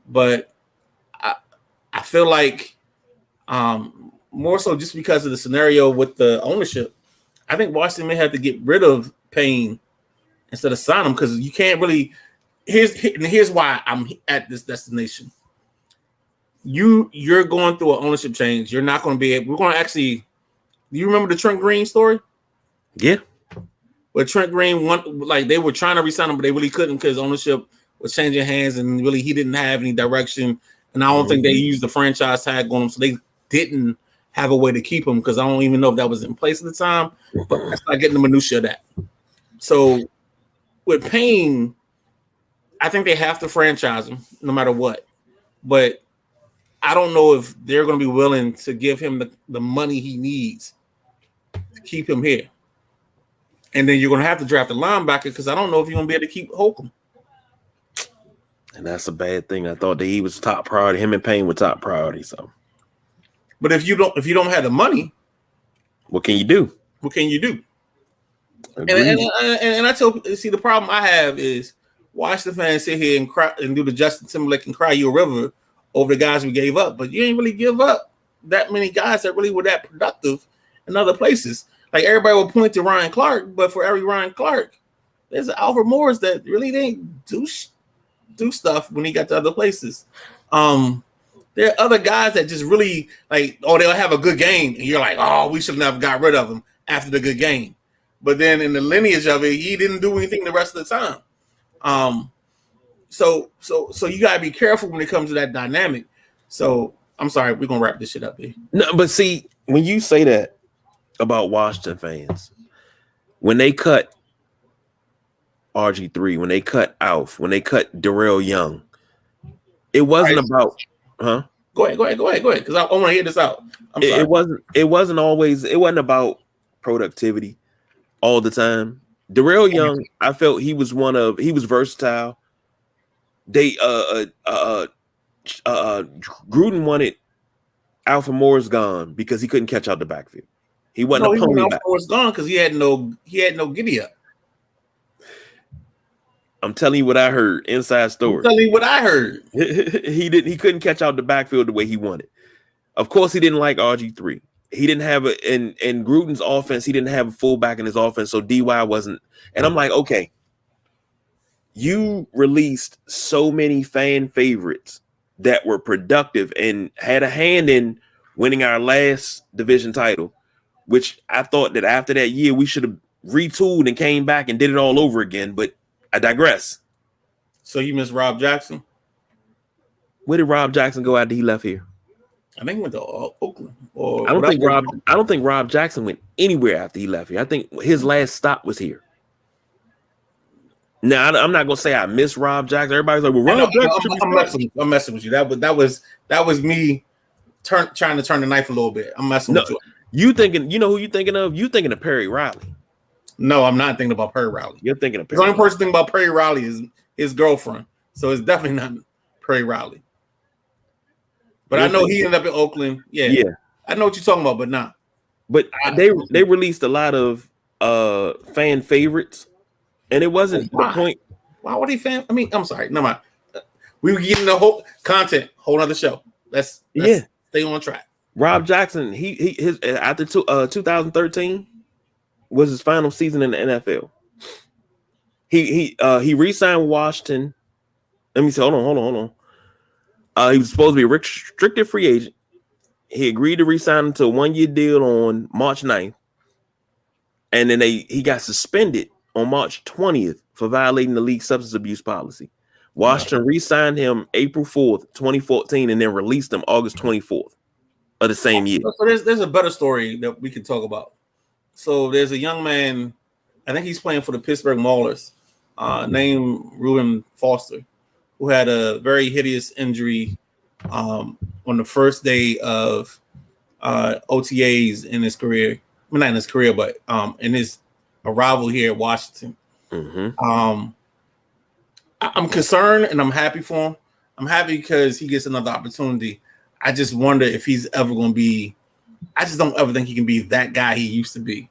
S2: but I feel like more so just because of the scenario with the ownership, I think Washington may have to get rid of Payne instead of sign him, because you can't really. Here's why I'm at this destination. You're going through an ownership change. You're not going to be able. We're going to actually. Do you remember the Trent Green story?
S1: Yeah.
S2: Where Trent Green they were trying to resign him, but they really couldn't because ownership was changing hands, and really he didn't have any direction. And I don't think they used the franchise tag on him, so they didn't have a way to keep him, because I don't even know if that was in place at the time. But that's not getting the minutia of that. So with Payne, I think they have to franchise him no matter what. But I don't know if they're going to be willing to give him the money he needs to keep him here. And then you're going to have to draft a linebacker, because I don't know if you're going to be able to keep Holcomb.
S1: And that's a bad thing. I thought that he was top priority. Him and Payne were top priority. So,
S2: but if you don't have the money,
S1: what can you do?
S2: What can you do? And I see the problem I have is watch the fans sit here and cry and do the Justin Timberlake and cry you a river over the guys we gave up, but you ain't really give up that many guys that really were that productive in other places. Like everybody will point to Ryan Clark, but for every Ryan Clark, there's Alfred Morris that really didn't do stuff when he got to other places. There are other guys that just really like, oh, they'll have a good game, and you're like, oh, we should never got rid of him after the good game. But then in the lineage of it, he didn't do anything the rest of the time. So you gotta be careful when it comes to that dynamic. So I'm sorry, we're gonna wrap this shit up here.
S1: No, but see, when you say that about Washington fans, when they cut RG3, when they cut Alf, when they cut Darrell Young, it wasn't about, huh?
S2: Go ahead, because I want to hear this out.
S1: It wasn't about productivity all the time. Darrell Young, I felt he was versatile. They Gruden wanted Alfred Morris gone because he couldn't catch out the backfield. He wasn't a pony back.
S2: Morris gone because he had no giddy up.
S1: I'm telling you what I heard. Inside story.
S2: I'm telling you what I heard.
S1: He couldn't catch out the backfield the way he wanted. Of course, he didn't like RG3. He didn't have in Gruden's offense, he didn't have a fullback in his offense, so DY wasn't. And I'm like, okay, you released so many fan favorites that were productive and had a hand in winning our last division title, which I thought that after that year we should have retooled and came back and did it all over again. But I digress.
S2: So you miss Rob Jackson?
S1: Where did Rob Jackson go after he left here?
S2: I think he went to Oakland.
S1: I don't think Rob Jackson went anywhere after he left here. I think his last stop was here. Now I'm not gonna say I miss Rob Jackson. Everybody's like, "Well, Rob Jackson."
S2: I'm messing with you. That was me trying to turn the knife a little bit. I'm messing with you.
S1: You thinking? You know who you thinking of? You thinking of Perry Riley?
S2: No, I'm not thinking about Perry Riley.
S1: You're thinking of Perry.
S2: The only person thinking about Perry Riley is his girlfriend, so it's definitely not Perry Riley. But I know he ended up in Oakland. Yeah. I know what you're talking about, but not.
S1: But they released a lot of fan favorites, and it wasn't the point.
S2: Why would he fan? I mean, I'm sorry. No mind. We were getting the whole content, whole other show. Let's stay on track.
S1: Rob Jackson, his after 2013 was his final season in the NFL. He re-signed Washington. Let me say, hold on. He was supposed to be a restricted free agent. He agreed to re-sign to a 1-year deal on March 9th. And then he got suspended on March 20th for violating the league substance abuse policy. Washington re-signed him April 4th, 2014, and then released him August 24th of the same year.
S2: So there's a better story that we can talk about. So there's a young man, I think he's playing for the Pittsburgh Maulers, named Reuben Foster, who had a very hideous injury on the first day of OTAs in his career. Well, not in his career, but in his arrival here at Washington. Mm-hmm. I'm concerned and I'm happy for him. I'm happy because he gets another opportunity. I just wonder if he's ever going to be. I just don't ever think he can be that guy he used to be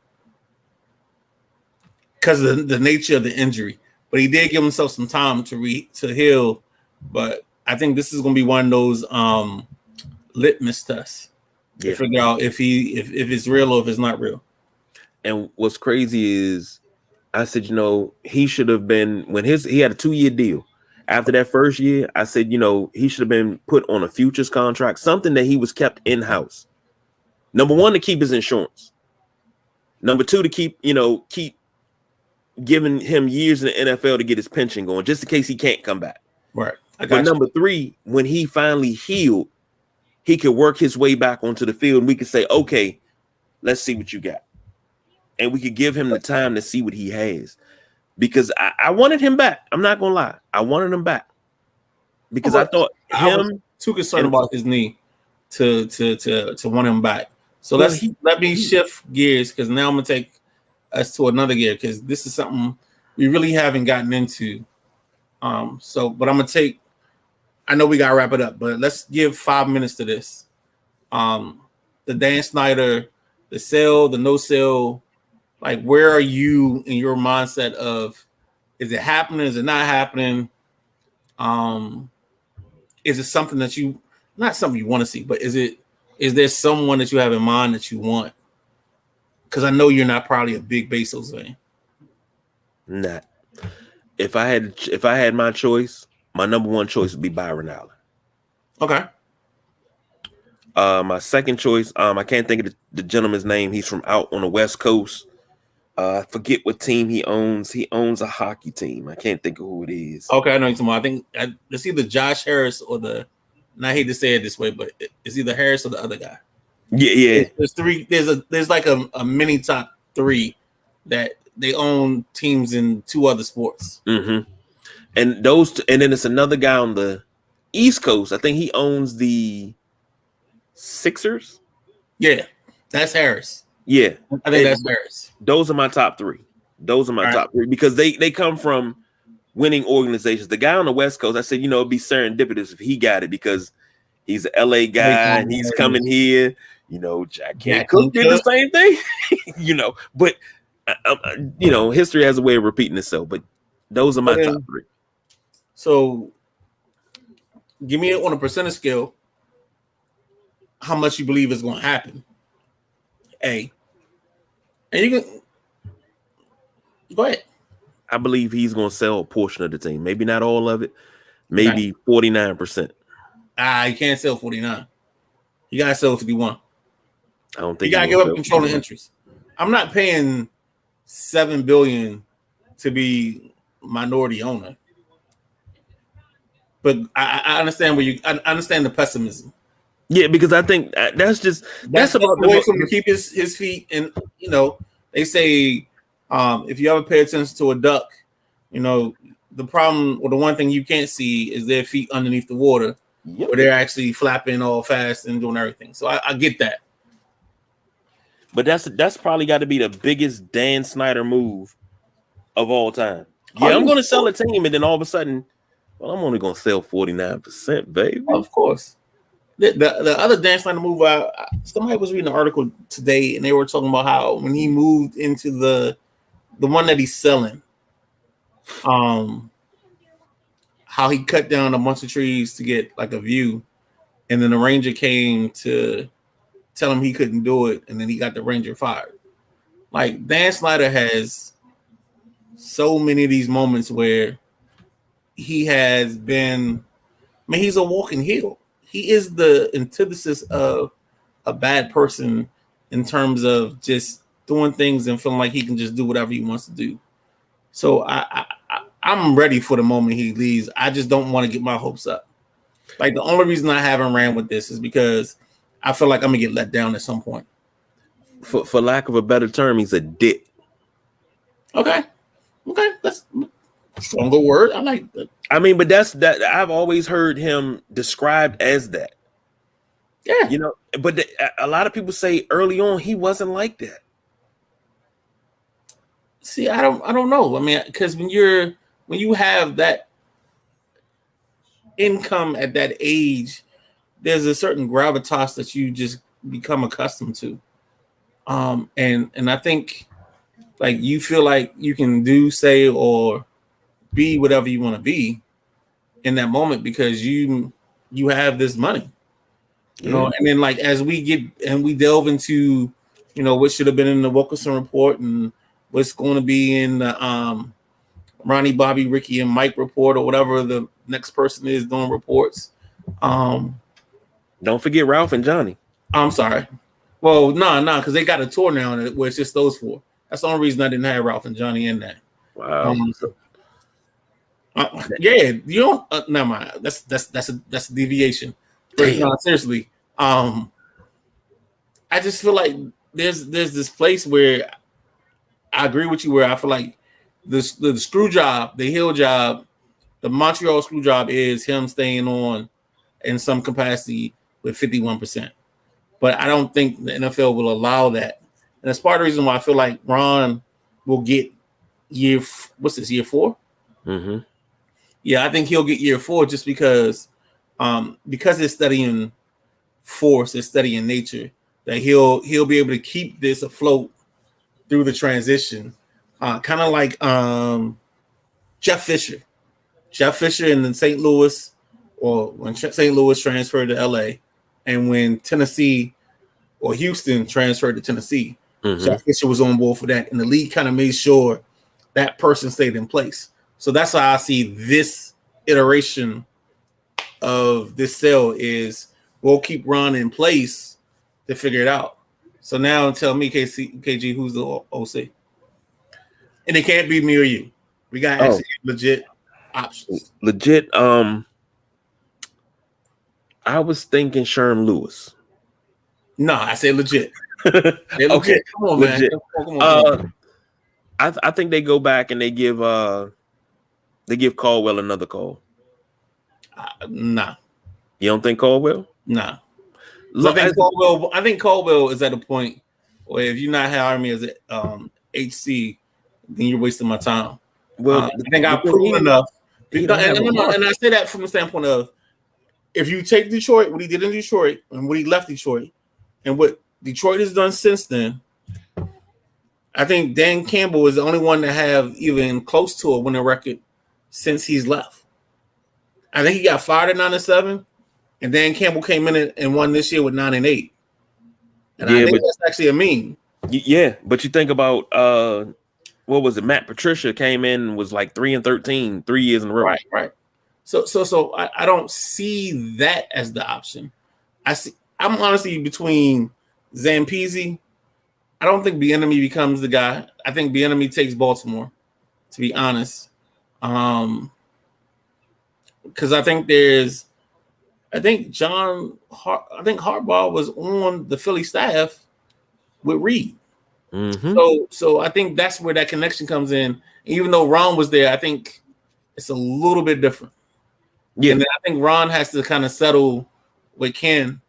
S2: because of the nature of the injury. But he did give himself some time to heal. But I think this is going to be one of those litmus tests to figure out if it's real or if it's not real.
S1: And what's crazy is, I said, he should have been he had a 2-year deal. After that first year, I said, he should have been put on a futures contract, something that he was kept in-house. Number one, to keep his insurance. Number two, to keep giving him years in the NFL to get his pension going, just in case he can't come back.
S2: Right.
S1: But number three, when he finally healed, he could work his way back onto the field, and we could say, okay, let's see what you got. And we could give him the time to see what he has. Because I wanted him back. I'm not gonna lie. I wanted him back. Because I thought
S2: I was too concerned about his knee to want him back. So let me shift gears, because now I'm gonna take us to another gear, because this is something we really haven't gotten into. But I'm gonna take. I know we gotta wrap it up, but let's give 5 minutes to this. The Dan Snyder, the sale, the no sale. Like, where are you in your mindset of, is it happening? Is it not happening? Is it something that you not something you want to see, but is there someone that you have in mind that you want? Because I know you're not probably a big Bezos fan.
S1: Not. If I had my choice, my number one choice would be Byron Allen.
S2: Okay.
S1: My second choice, I can't think of the gentleman's name. He's from out on the West Coast. I forget what team he owns. He owns a hockey team. I can't think of who it is.
S2: Okay, I know you're talking about. I think it's either Josh Harris or and I hate to say it this way, but it's either Harris or the other guy.
S1: Yeah.
S2: There's three. There's like a mini top three that they own teams in two other sports.
S1: Mm-hmm. And then it's another guy on the East Coast. I think he owns the Sixers.
S2: Yeah, that's Harris.
S1: Yeah,
S2: I think that's Harris.
S1: Those are my top three. Top three because they come from winning organizations. The guy on the West Coast, I said, it'd be serendipitous if he got it because he's an LA guy and he's coming here. Jack Cook did the same thing. But history has a way of repeating itself. But those are my top three.
S2: So, give me on a percentage scale how much you believe is going to happen. And you can go ahead.
S1: I believe he's going to sell a portion of the team. Maybe not all of it. Maybe 49%.
S2: You can't sell 49. You got to sell 51.
S1: I don't think
S2: you got to give up controlling interest. I'm not paying $7 billion to be minority owner. But I understand I understand the pessimism.
S1: Yeah, because I think that's about
S2: the way for him to keep his feet. And they say if you ever pay attention to a duck, the problem or the one thing you can't see is their feet underneath the water, where they're actually flapping all fast and doing everything. So I get that.
S1: But that's probably got to be the biggest Dan Snyder move of all time. Yeah, I'm going to sell a team, and then all of a sudden, I'm only going to sell 49%, baby.
S2: Of course. The other Dan Snyder move, somebody was reading an article today, and they were talking about how when he moved into the one that he's selling, how he cut down a bunch of trees to get like a view, and then the ranger came to tell him he couldn't do it, and then he got the ranger fired. Like Dan Snyder has so many of these moments where he has been, he's a walking heel. He is the antithesis of a bad person in terms of just doing things and feeling like he can just do whatever he wants to do. So I'm ready for the moment he leaves. I just don't want to get my hopes up. Like the only reason I haven't ran with this is because I feel like I'm gonna get let down at some point.
S1: For lack of a better term, he's a dick.
S2: Okay, that's a stronger word. I like that.
S1: But that's that. I've always heard him described as that.
S2: Yeah,
S1: But a lot of people say early on he wasn't like that.
S2: See, I don't know. Because when you have that income at that age, there's a certain gravitas that you just become accustomed to. And I think like you feel like you can do, say, or be whatever you want to be in that moment because you have this money. And then like as we get and we delve into what should have been in the Wilkerson report and what's going to be in the Ronnie, Bobby, Ricky, and Mike report or whatever the next person is doing reports.
S1: Don't forget Ralph and Johnny.
S2: I'm sorry. Well, no, because they got a tour now where it's just those four. That's the only reason I didn't have Ralph and Johnny in that.
S1: Wow.
S2: Yeah, you don't. Never mind. That's a deviation. But no, seriously, I just feel like there's this place where I agree with you. Where I feel like the screw job, the heel job, the Montreal screw job is him staying on in some capacity with 51%. But I don't think the NFL will allow that, and that's part of the reason why I feel like Ron will get year 4?
S1: Mm-hmm.
S2: Yeah, I think he'll get year 4 just because it's studying force, it's studying nature, that he'll be able to keep this afloat through the transition. Kind of like Jeff Fisher. Jeff Fisher in St. Louis or when St. Louis transferred to LA, and when Tennessee or Houston transferred to Tennessee. Jeff Fisher was on board for that, and the league kind of made sure that person stayed in place. So that's how I see this iteration of this sale is we'll keep Ron in place to figure it out. So now tell me, KG, who's the OC? And it can't be me or you. We got actually legit options.
S1: Legit. I was thinking Sherm Lewis.
S2: No, I said legit.
S1: Okay,
S2: legit. Come on, legit. Man. Come on.
S1: I think they go back and they give Caldwell another call.
S2: Nah.
S1: You don't think Caldwell?
S2: Nah. Look, I think Caldwell is at a point where if you're not hiring me as a HC, then you're wasting my time.
S1: Well,
S2: I think I've proven enough. And I say that from the standpoint of if you take Detroit, what he did in Detroit and what he left Detroit, and what Detroit has done since then, I think Dan Campbell is the only one to have even close to a winning record since he's left. I think he got fired at 9-7, and Dan Campbell came in and won this year with 9-8. And I think that's actually a meme.
S1: Yeah, but you think about what was it? Matt Patricia came in and was like 3-13 3 years in a row.
S2: Right. So I don't see that as the option. I'm honestly between Zampese. I don't think Bieniemy becomes the guy. I think Bieniemy takes Baltimore, to be honest. Because I think Harbaugh was on the Philly staff with Reed. So I think that's where that connection comes in. Even though Ron was there, I think it's a little bit different. Yeah, and then I think Ron has to kind of settle with Ken,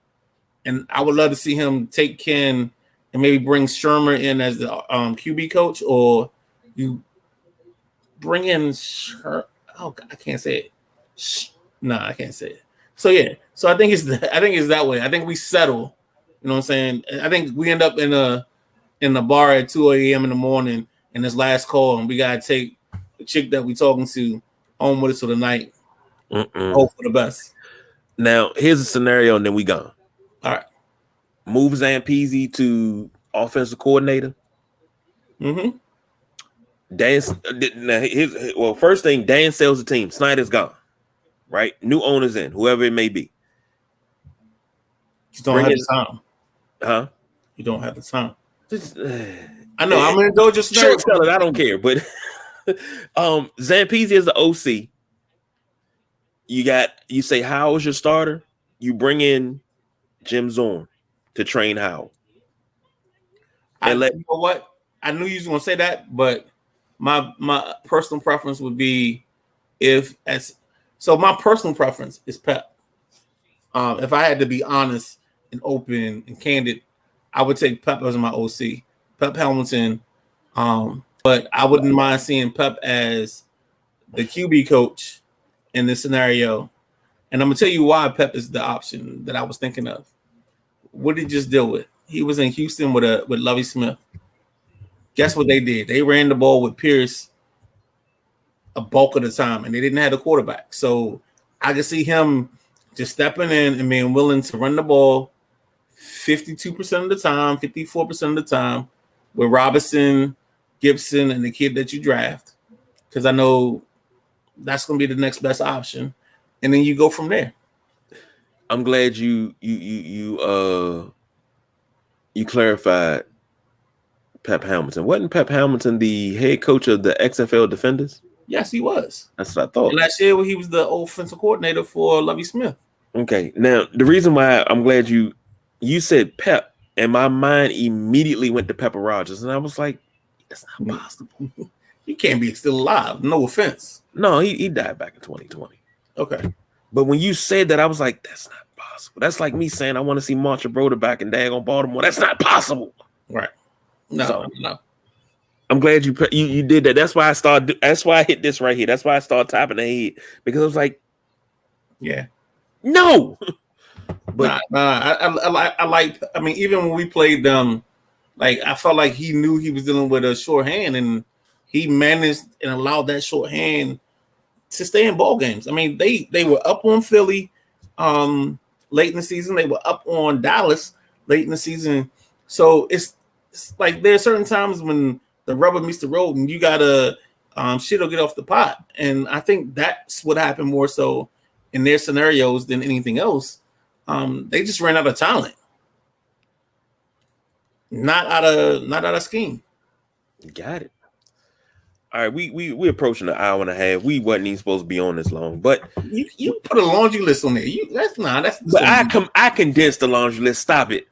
S2: and I would love to see him take Ken and maybe bring Shermer in as the QB coach, or you bring in I can't say it. I can't say it. So yeah, so I think it's that way. I think we settle. You know what I'm saying? I think we end up in the bar at 2 a.m. in the morning in this last call, and we gotta take the chick that we talking to home with us for the night. Hope for the best.
S1: Now here's a scenario, and then we gone.
S2: All right.
S1: Move Zampese to offensive coordinator. Dan. First thing, Dan sells the team. Snyder's gone. Right, new owners in, whoever it may be.
S2: You don't have the time,
S1: huh?
S2: You don't have the time. I know. I'm gonna go just
S1: short sell it. I don't care, but Zampese is the OC. You say Howell is your starter. You bring in Jim Zorn to train Howell.
S2: You know what? I knew you was gonna say that, but my personal preference would be my personal preference is Pep. If I had to be honest and open and candid, I would take Pep as my OC, Pep Hamilton. But I wouldn't mind seeing Pep as the QB coach in this scenario. And I'm gonna tell you why Pep is the option that I was thinking of. What did he just deal with? He was in Houston with Lovie Smith. Guess what they did? They ran the ball with Pierce a bulk of the time, and they didn't have a quarterback. So I can see him just stepping in and being willing to run the ball 52% of the time, 54% of the time with Robinson, Gibson, and the kid that you draft, because I know that's going to be the next best option, and then you go from there.
S1: I'm glad you clarified Pep Hamilton. Wasn't Pep Hamilton the head coach of the XFL Defenders?
S2: Yes, he was.
S1: That's what I thought.
S2: And last year, he was the offensive coordinator for Lovie Smith.
S1: Okay. Now, the reason why I'm glad you said Pep, and my mind immediately went to Pepper Rogers, and I was like, that's not possible.
S2: He can't be still alive. No offense.
S1: No, he died back in 2020.
S2: Okay.
S1: But when you said that, I was like, that's not possible. That's like me saying I want to see Marcia Broder back in daggone Baltimore. That's not possible.
S2: Right. No.
S1: I'm glad you did that. That's why I hit this right here. That's why I started tapping the head, because I was like,
S2: yeah,
S1: no. But
S2: I like. I mean, even when we played them, like I felt like he knew he was dealing with a short hand, and he managed and allowed that short hand to stay in ball games. I mean, they were up on Philly late in the season. They were up on Dallas late in the season. So it's like there are certain times when the rubber meets the road and you gotta shit will get off the pot. And I think that's what happened more so in their scenarios than anything else. They just ran out of talent. Not out of scheme.
S1: Got it. All right, we approaching an hour and a half. We wasn't even supposed to be on this long, but
S2: you put a laundry list on there. That's
S1: but I condensed the laundry list. Stop it.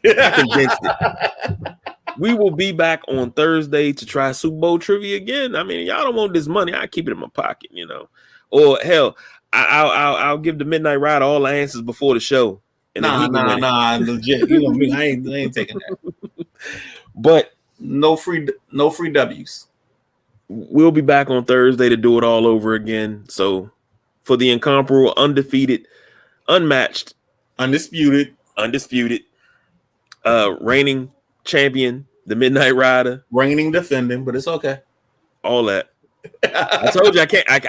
S1: I condensed it. We will be back on Thursday to try Super Bowl trivia again. I mean, y'all don't want this money. I keep it in my pocket, you know. Or hell, I'll give the Midnight Rider all the answers before the show. And
S2: Nah, legit. You know me. I ain't taking that.
S1: But
S2: no free W's.
S1: We'll be back on Thursday to do it all over again. So for the incomparable, undefeated, unmatched,
S2: undisputed,
S1: reigning champion, the Midnight Rider,
S2: reigning defending, but it's okay.
S1: All that. I told you I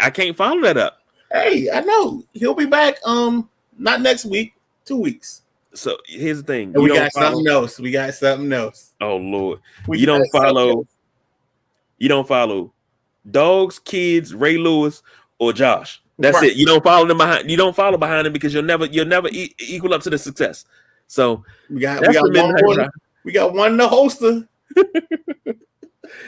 S1: can't follow that up.
S2: Hey, I know he'll be back. Not next week, 2 weeks.
S1: So here's the thing.
S2: We got something else.
S1: Oh Lord, you don't follow Dogs, Kids, Ray Lewis, or Josh. That's right. It. You don't follow them behind. You don't follow behind them because you'll never equal up to the success. So
S2: we got one the holster.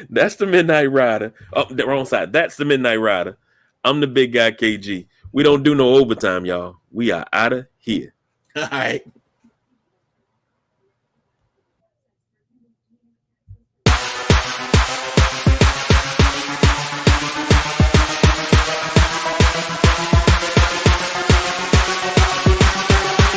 S1: That's the Midnight Rider. Oh, the wrong side. That's the Midnight Rider. I'm the big guy, KG. We don't do no overtime, y'all. We are out of here.
S2: All right.